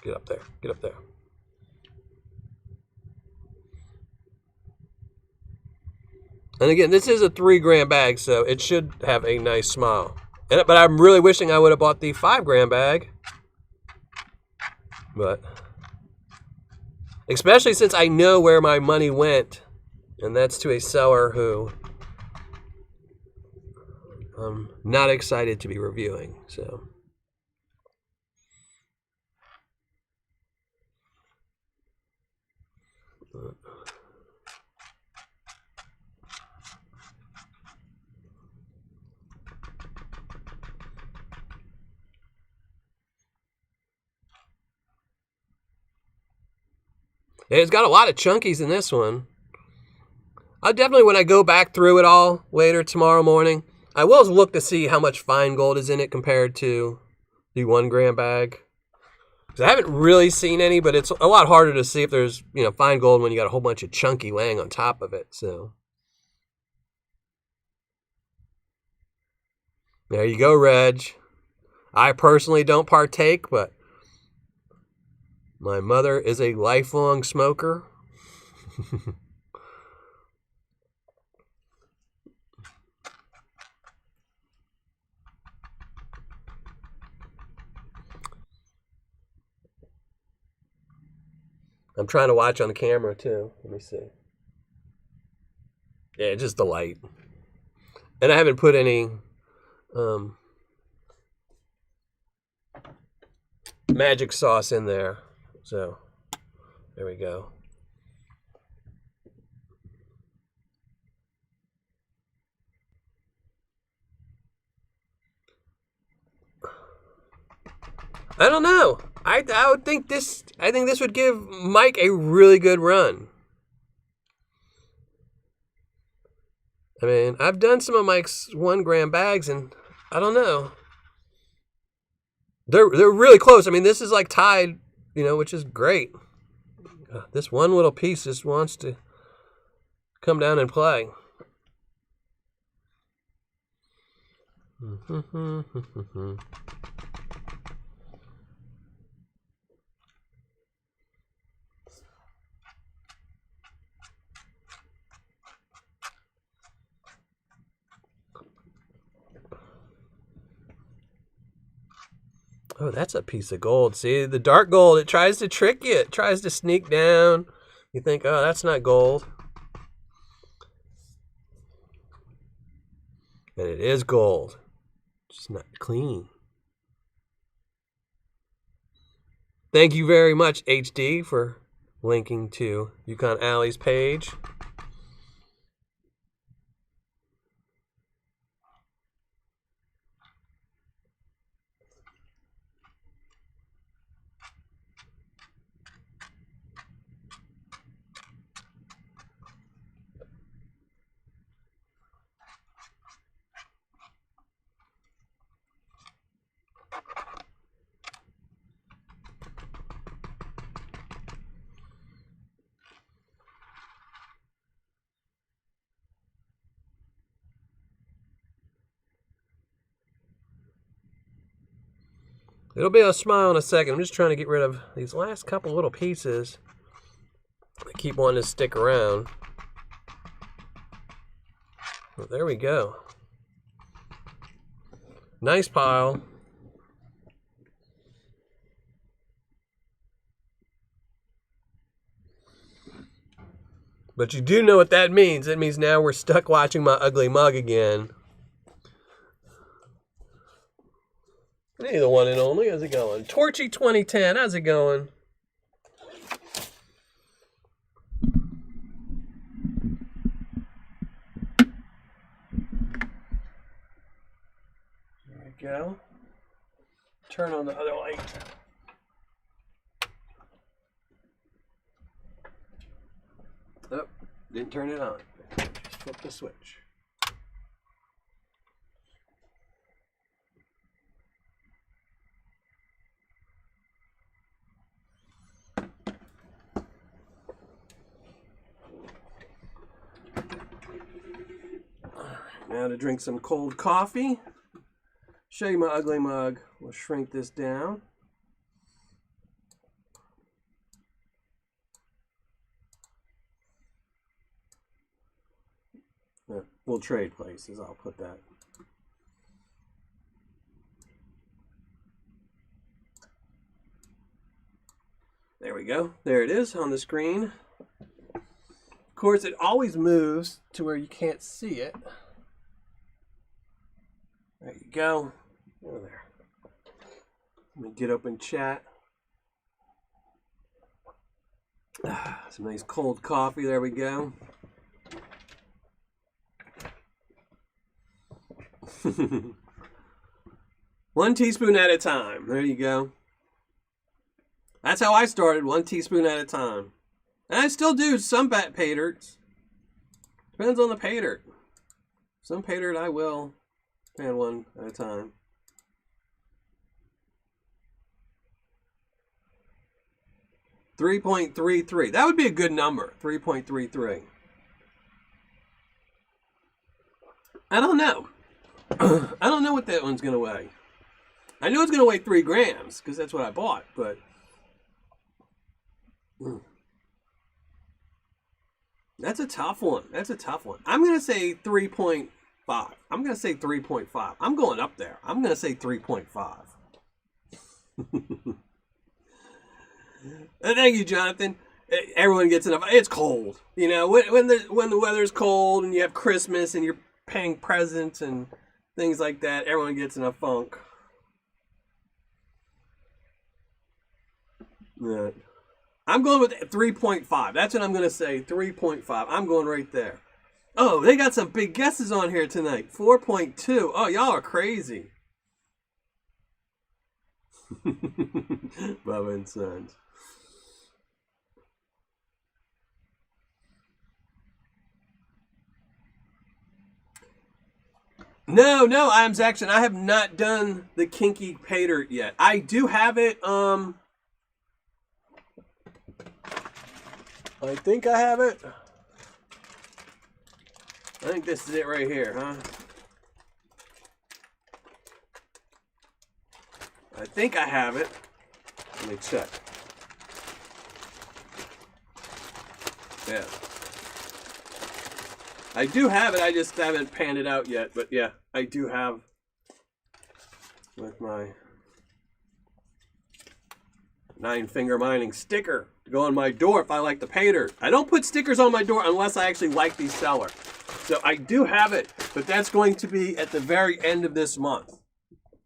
Get up there. Get up there. And again, this is a 3 gram bag, so it should have a nice smile. But I'm really wishing I would have bought the 5 gram bag. But especially since I know where my money went, and that's to a seller who I'm not excited to be reviewing. So. It's got a lot of chunkies in this one. I definitely, when I go back through it all later tomorrow morning, I will look to see how much fine gold is in it compared to the 1 gram bag. Because I haven't really seen any, but it's a lot harder to see if there's, you know, fine gold when you got a whole bunch of chunky laying on top of it. So there you go, Reg. I personally don't partake, but my mother is a lifelong smoker. I'm trying to watch on the camera too. Let me see. Yeah, just the light. And I haven't put any magic sauce in there. So there we go. I don't know. I would think this. I think this would give Mike a really good run. I mean, I've done some of Mike's 1 gram bags, and I don't know. They're really close. I mean, this is like tied, you know, which is great. This one little piece just wants to come down and play. Oh, that's a piece of gold. See, the dark gold, it tries to trick you. It tries to sneak down. You think, oh, that's not gold. And it is gold. Just not clean. Thank you very much, HD, for linking to YukonAli's page. It'll be a smile in a second. I'm just trying to get rid of these last couple little pieces. I keep wanting to stick around. Well, there we go. Nice pile. But you do know what that means. It means now we're stuck watching my ugly mug again. Hey, the one and only. How's it going? Torchy 2010. How's it going? There we go. Turn on the other light. Oh, didn't turn it on. Just flip the switch. Now to drink some cold coffee. Show you my ugly mug. We'll shrink this down. We'll trade places. I'll put that. There we go. There it is on the screen. Of course, it always moves to where you can't see it. There you go. Oh, there. Let me get open chat. Some nice cold coffee. There we go. One teaspoon at a time. There you go. That's how I started. 1 teaspoon at a time. And I still do some Paydirts. Depends on the Paydirt. Some Paydirt I will pan 1 at a time. .33. That would be a good number. 3.33. I don't know. I don't know what that one's going to weigh. I know it's going to weigh 3 grams because that's what I bought, but that's a tough one. That's a tough one. I'm going to say 3.5. I'm going to say 3.5. I'm going up there. I'm going to say 3.5. Thank you, Jonathan. everyone gets enough. It's cold, you know. When the weather's cold and you have Christmas and you're paying presents and things like that, everyone gets in a funk. Yeah. I'm going with 3.5. That's what I'm going to say. 3.5. I'm going right there. Oh, they got some big guesses on here tonight. 4.2. Oh, y'all are crazy. Bubba and Sons. No, I'm Zaxxon. I have not done the kinky Paydirt yet. I do have it. I think I have it. I think this is it right here, huh? I think I have it. Let me check. Yeah. I do have it, I just haven't panned it out yet. But yeah, I do have with my 9-finger mining sticker to go on my door if I like the Paydirt. I don't put stickers on my door unless I actually like the seller. So I do have it, but that's going to be at the very end of this month.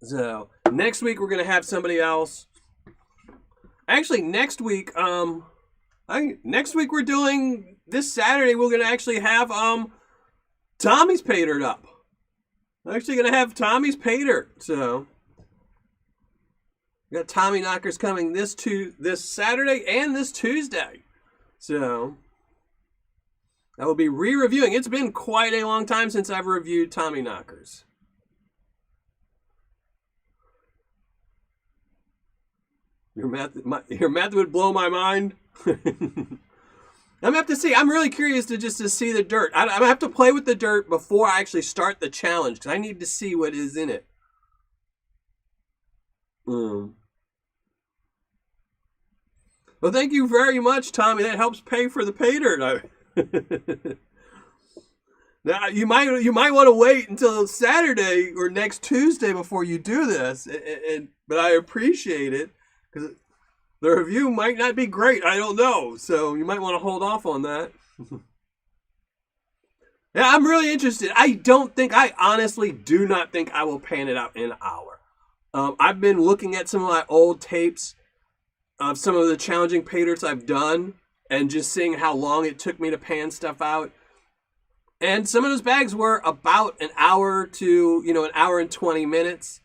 So next week we're going to have somebody else. Actually, next week, next week we're doing, this Saturday we're going to actually have Tommy's Paydirt up. I'm actually going to have Tommy's Paydirt. So we got Tommy Knockers coming this Saturday and this Tuesday. So I will be re-reviewing. It's been quite a long time since I've reviewed Tommy Knockers. Your math would blow my mind. I'm gonna have to see. I'm really curious to see the dirt. I'm gonna have to play with the dirt before I actually start the challenge because I need to see what is in it. Well, thank you very much, Tommy. That helps pay for the Paydirt. Now you might want to wait until Saturday or next Tuesday before you do this, but I appreciate it because the review might not be great. I don't know, so you might want to hold off on that. Yeah, I'm really interested. I honestly do not think I will pan it out in an hour. I've been looking at some of my old tapes of some of the challenging Paydirts I've done and just seeing how long it took me to pan stuff out. And some of those bags were about an hour to, an hour and 20 minutes.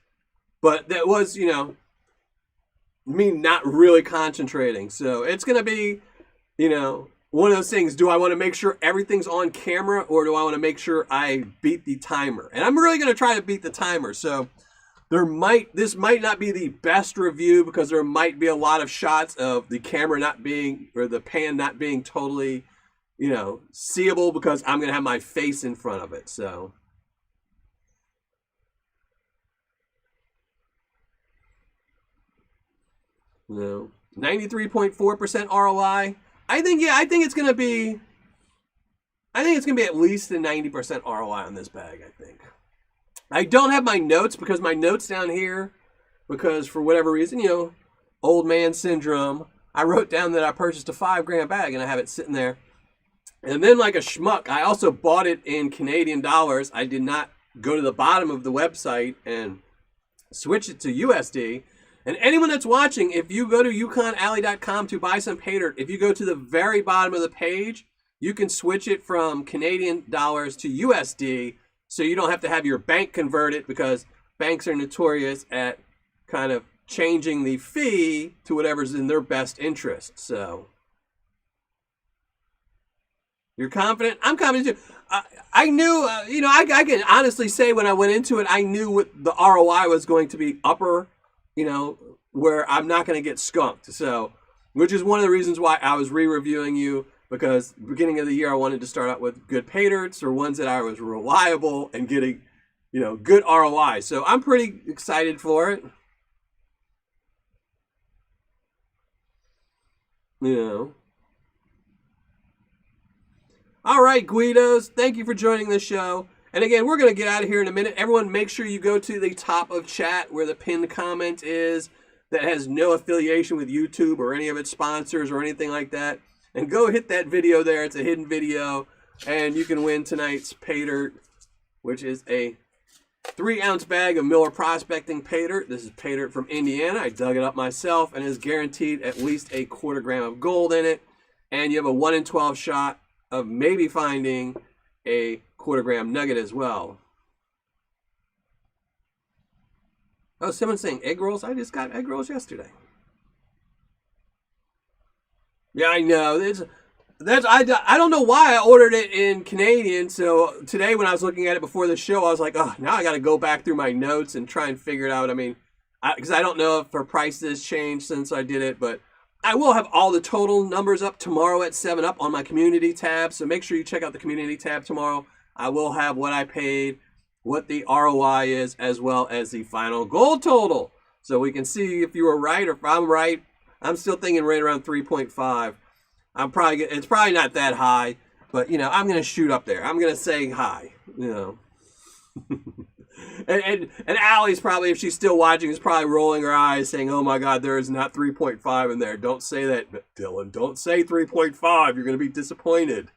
But that was, me not really concentrating. So it's going to be, one of those things. Do I want to make sure everything's on camera or do I want to make sure I beat the timer? And I'm really going to try to beat the timer. So this might not be the best review because there might be a lot of shots of the camera not being, or the pan not being totally, seeable because I'm going to have my face in front of it. So 93.4% ROI. I think it's going to be at least a 90% ROI on this bag, I think. I don't have my notes because my notes down here, because for whatever reason, old man syndrome, I wrote down that I purchased a 5-gram bag and I have it sitting there. And then like a schmuck, I also bought it in Canadian dollars. I did not go to the bottom of the website and switch it to USD. And anyone that's watching, if you go to YukonAli.com to buy some Paydirt, if you go to the very bottom of the page, you can switch it from Canadian dollars to USD so you don't have to have your bank convert it because banks are notorious at kind of changing the fee to whatever's in their best interest. So you're confident? I'm confident too. I knew, I can honestly say when I went into it, I knew what the ROI was going to be upper, where I'm not going to get skunked. So, which is one of the reasons why I was re-reviewing you, because beginning of the year, I wanted to start out with good Paydirts or ones that I was reliable and getting, good ROI. So I'm pretty excited for it. All right, Guidos, thank you for joining the show. And again, we're going to get out of here in a minute. Everyone, make sure you go to the top of chat where the pinned comment is that has no affiliation with YouTube or any of its sponsors or anything like that. and go hit that video there. It's a hidden video, and you can win tonight's Paydirt, which is a 3-ounce bag of Miller Prospecting Paydirt. This is Paydirt from Indiana. I dug it up myself, and is guaranteed at least a 1/4 gram of gold in it. And you have a 1 in 12 shot of maybe finding a 1/4 gram nugget as well. Oh, someone's saying egg rolls. I just got egg rolls yesterday. Yeah, I know. I don't know why I ordered it in Canadian. So today when I was looking at it before the show, I was like, oh, now I got to go back through my notes and try and figure it out. I mean, because I don't know if her price has changed since I did it, but I will have all the total numbers up tomorrow at 7 Up on my community tab. So make sure you check out the community tab tomorrow. I will have what I paid, what the ROI is, as well as the final gold total. So we can see if you were right or if I'm right. I'm still thinking right around 3.5. It's probably not that high, but you know, I'm gonna shoot up there. I'm gonna say high, you know. and Allie's probably, if she's still watching, is probably rolling her eyes saying, oh my God, there is not 3.5 in there. Don't say that, Dylan. Don't say 3.5. You're gonna be disappointed.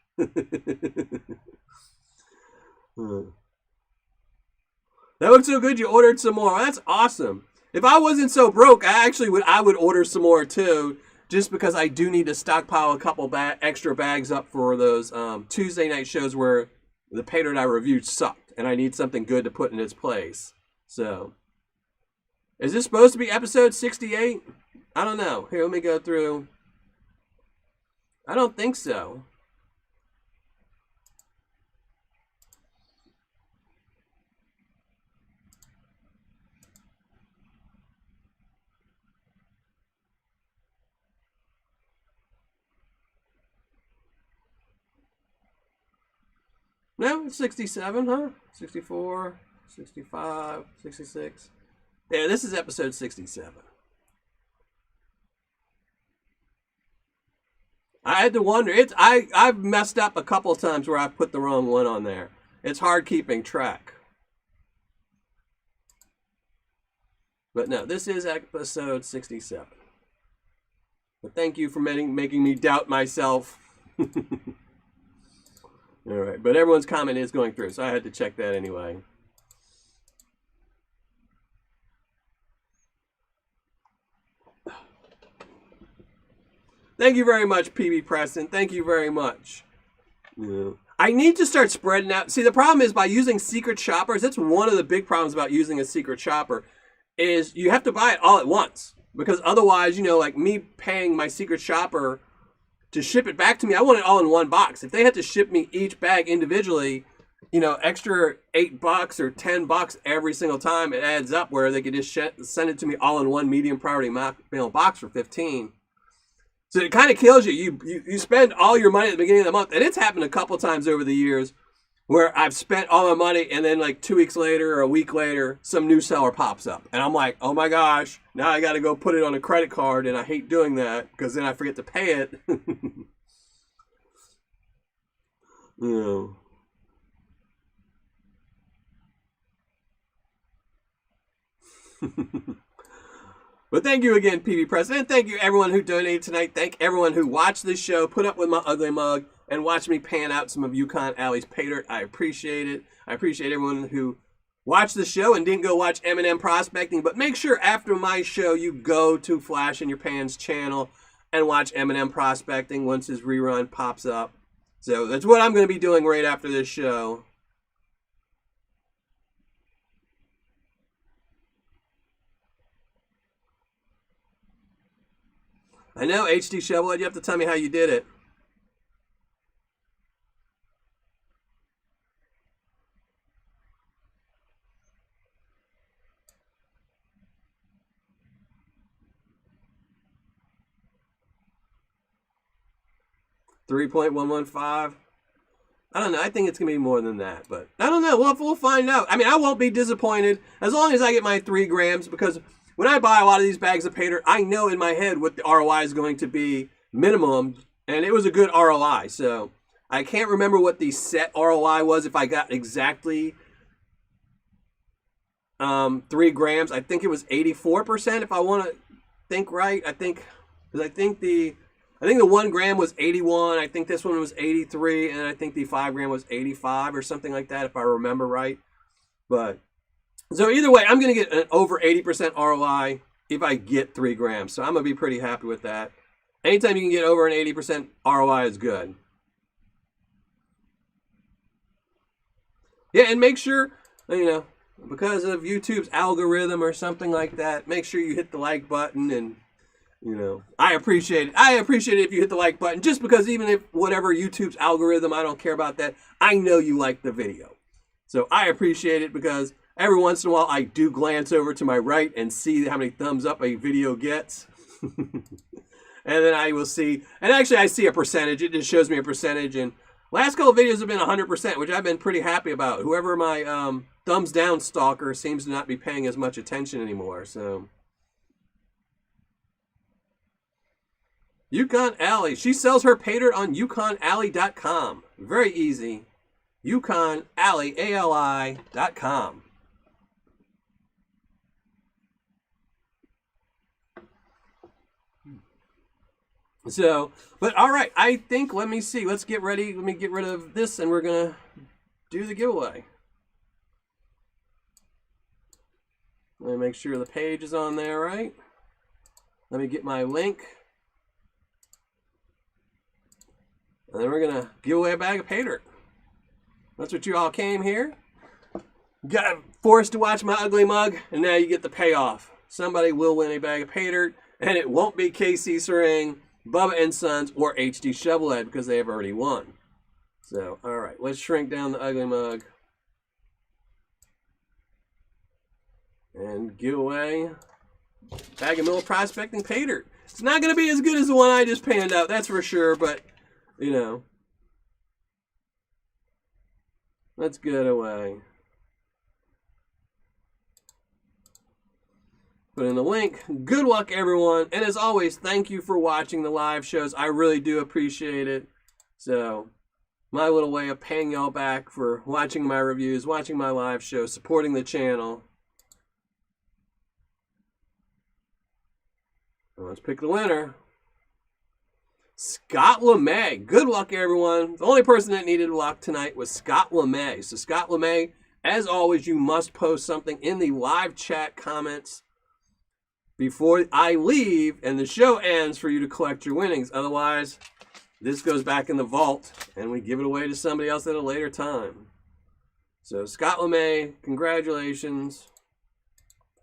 That looks so good you ordered some more. That's awesome. If I wasn't so broke, I would order some more too, just because I do need to stockpile a couple extra bags up for those Tuesday night shows where the Paydirt I reviewed sucked, and I need something good to put in its place. So, is this supposed to be episode 68? I don't know. Here, let me go through. I don't think so. No, it's 67, huh? 64, 65, 66. Yeah, this is episode 67. I had to wonder. I've messed up a couple of times where I put the wrong one on there. It's hard keeping track. But no, this is episode 67. But thank you for making me doubt myself. All right, but everyone's comment is going through, so I had to check that anyway. Thank you very much, PB Preston. Thank you very much. Yeah. I need to start spreading out. See, the problem is by using secret shoppers, that's one of the big problems about using a secret shopper, is you have to buy it all at once. Because otherwise, you know, like me paying my secret shopper to ship it back to me, I want it all in one box. If they had to ship me each bag individually, you know, extra $8 or $10 every single time, it adds up where they could just send it to me all in one medium priority mail box for $15. So it kind of kills you. You spend all your money at the beginning of the month, and it's happened a couple times over the years where I've spent all my money, and then like 2 weeks later or a week later, some new seller pops up. And I'm like, oh my gosh, now I got to go put it on a credit card, and I hate doing that because then I forget to pay it. Yeah. But thank you again, PB President. Thank you everyone who donated tonight. Thank everyone who watched this show, put up with my ugly mug, and watch me pan out some of YukonAli's Paydirt. I appreciate it. I appreciate everyone who watched the show and didn't go watch M&M Prospecting. But make sure after my show you go to Flash in Your Pans channel and watch M&M Prospecting once his rerun pops up. So that's what I'm going to be doing right after this show. I know, HD Shovelhead, you have to tell me how you did it. $3.115. I don't know. I think it's going to be more than that, but I don't know. We'll find out. I mean, I won't be disappointed as long as I get my 3 grams, because when I buy a lot of these bags of Paydirt, I know in my head what the ROI is going to be minimum, and it was a good ROI. So I can't remember what the set ROI was if I got exactly 3 grams. I think it was 84% if I want to think right. I think, because I think the I think the 1 gram was 81. I think this one was 83. And I think the 5 gram was 85 or something like that, if I remember right. But so either way, I'm going to get an over 80% ROI if I get 3 grams. So I'm going to be pretty happy with that. Anytime you can get over an 80% ROI is good. Yeah, and make sure, because of YouTube's algorithm or something like that, make sure you hit the like button. And, I appreciate it. I appreciate it if you hit the like button, just because even if whatever YouTube's algorithm, I don't care about that. I know you like the video. So I appreciate it, because every once in a while I do glance over to my right and see how many thumbs up a video gets. And then I will see, and actually I see a percentage. It just shows me a percentage. And last couple of videos have been 100%, which I've been pretty happy about. Whoever my thumbs down stalker seems to not be paying as much attention anymore. So YukonAli, she sells her Paydirt on YukonAli.com. Very easy. YukonAli, ALI.com. So, but all right, I think, let me see. Let's get ready. Let me get rid of this, and we're going to do the giveaway. Let me make sure the page is on there, right? Let me get my link. And then we're going to give away a bag of Paydirt. That's what you all came here. Got forced to watch my ugly mug, and now you get the payoff. Somebody will win a bag of Paydirt, and it won't be KC Serang, Bubba and Sons, or HD Shovelhead, because they have already won. So, all right, let's shrink down the ugly mug and give away bag of Miller Prospecting Paydirt. It's not going to be as good as the one I just panned out, that's for sure, but, let's get away. Put in the link. Good luck, everyone. And as always, thank you for watching the live shows. I really do appreciate it. So, my little way of paying y'all back for watching my reviews, watching my live shows, supporting the channel. Let's pick the winner. Scott LeMay. Good luck, everyone. The only person that needed luck tonight was Scott LeMay. So, Scott LeMay, as always, you must post something in the live chat comments before I leave and the show ends for you to collect your winnings. Otherwise, this goes back in the vault and we give it away to somebody else at a later time. So, Scott LeMay, congratulations.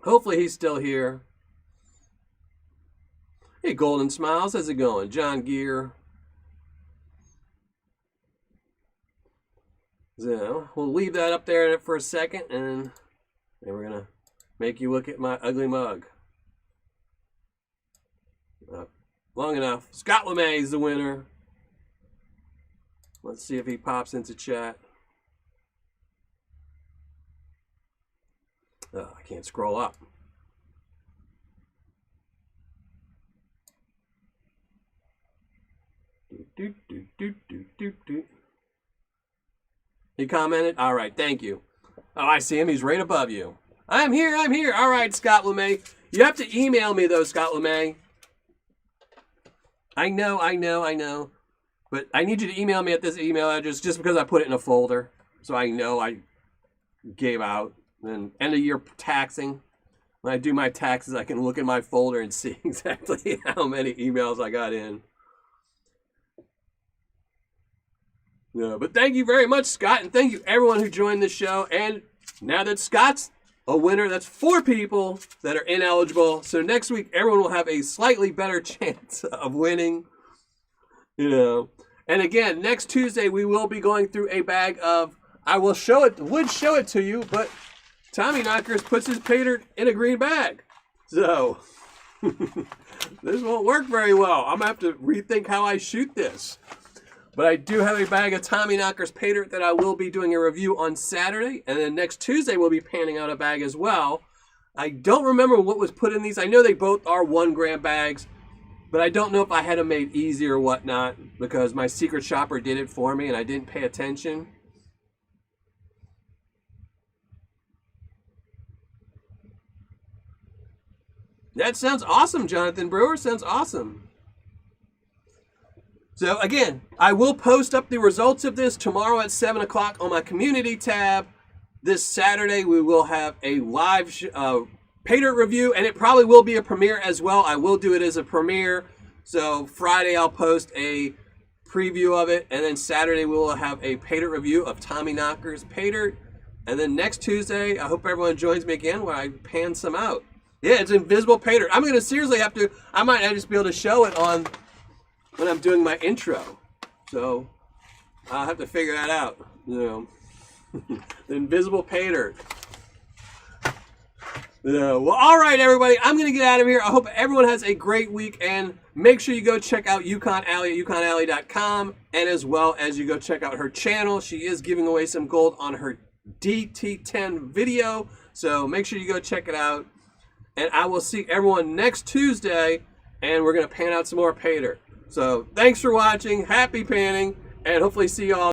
Hopefully he's still here. Hey, Golden Smiles, how's it going? John Gear. So, we'll leave that up there for a second, and then we're going to make you look at my ugly mug. Long enough. Scott LeMay is the winner. Let's see if he pops into chat. Oh, I can't scroll up. He commented? All right, thank you. Oh, I see him. He's right above you. I'm here. I'm here. All right, Scott LeMay. You have to email me, though, Scott LeMay. I know. But I need you to email me at this email address just because I put it in a folder. So I know I gave out. And end of year taxing. When I do my taxes, I can look at my folder and see exactly how many emails I got in. No, but thank you very much, Scott, and thank you everyone who joined the show. And now that Scott's a winner, that's 4 people that are ineligible. So next week, everyone will have a slightly better chance of winning. And again, next Tuesday, we will be going through a bag of, I will show it, would show it to you, but Tommy Knockers puts his Paydirt in a green bag. So, this won't work very well. I'm going to have to rethink how I shoot this. But I do have a bag of Tommy Knockers Paydirt that I will be doing a review on Saturday. And then next Tuesday, we'll be panning out a bag as well. I don't remember what was put in these. I know they both are 1 gram bags. But I don't know if I had them made easy or whatnot. Because my secret shopper did it for me and I didn't pay attention. That sounds awesome, Jonathan Brewer. Sounds awesome. So again, I will post up the results of this tomorrow at 7 o'clock on my community tab. This Saturday we will have a live Paydirt review, and it probably will be a premiere as well. I will do it as a premiere. So Friday I'll post a preview of it, and then Saturday we will have a Paydirt review of Tommy Knocker's Paydirt. And then next Tuesday, I hope everyone joins me again when I pan some out. Yeah, it's invisible Paydirt. I'm going to seriously have to, I might just be able to show it on when I'm doing my intro. So I'll have to figure that out. You know, the invisible Paydirt. Yeah, well, all right, everybody. I'm going to get out of here. I hope everyone has a great week, and make sure you go check out YukonAli at YukonAli.com, and as well as you go check out her channel. She is giving away some gold on her DT10 video, so make sure you go check it out. And I will see everyone next Tuesday, and we're going to pan out some more Paydirt. So thanks for watching. Happy panning, and hopefully see you all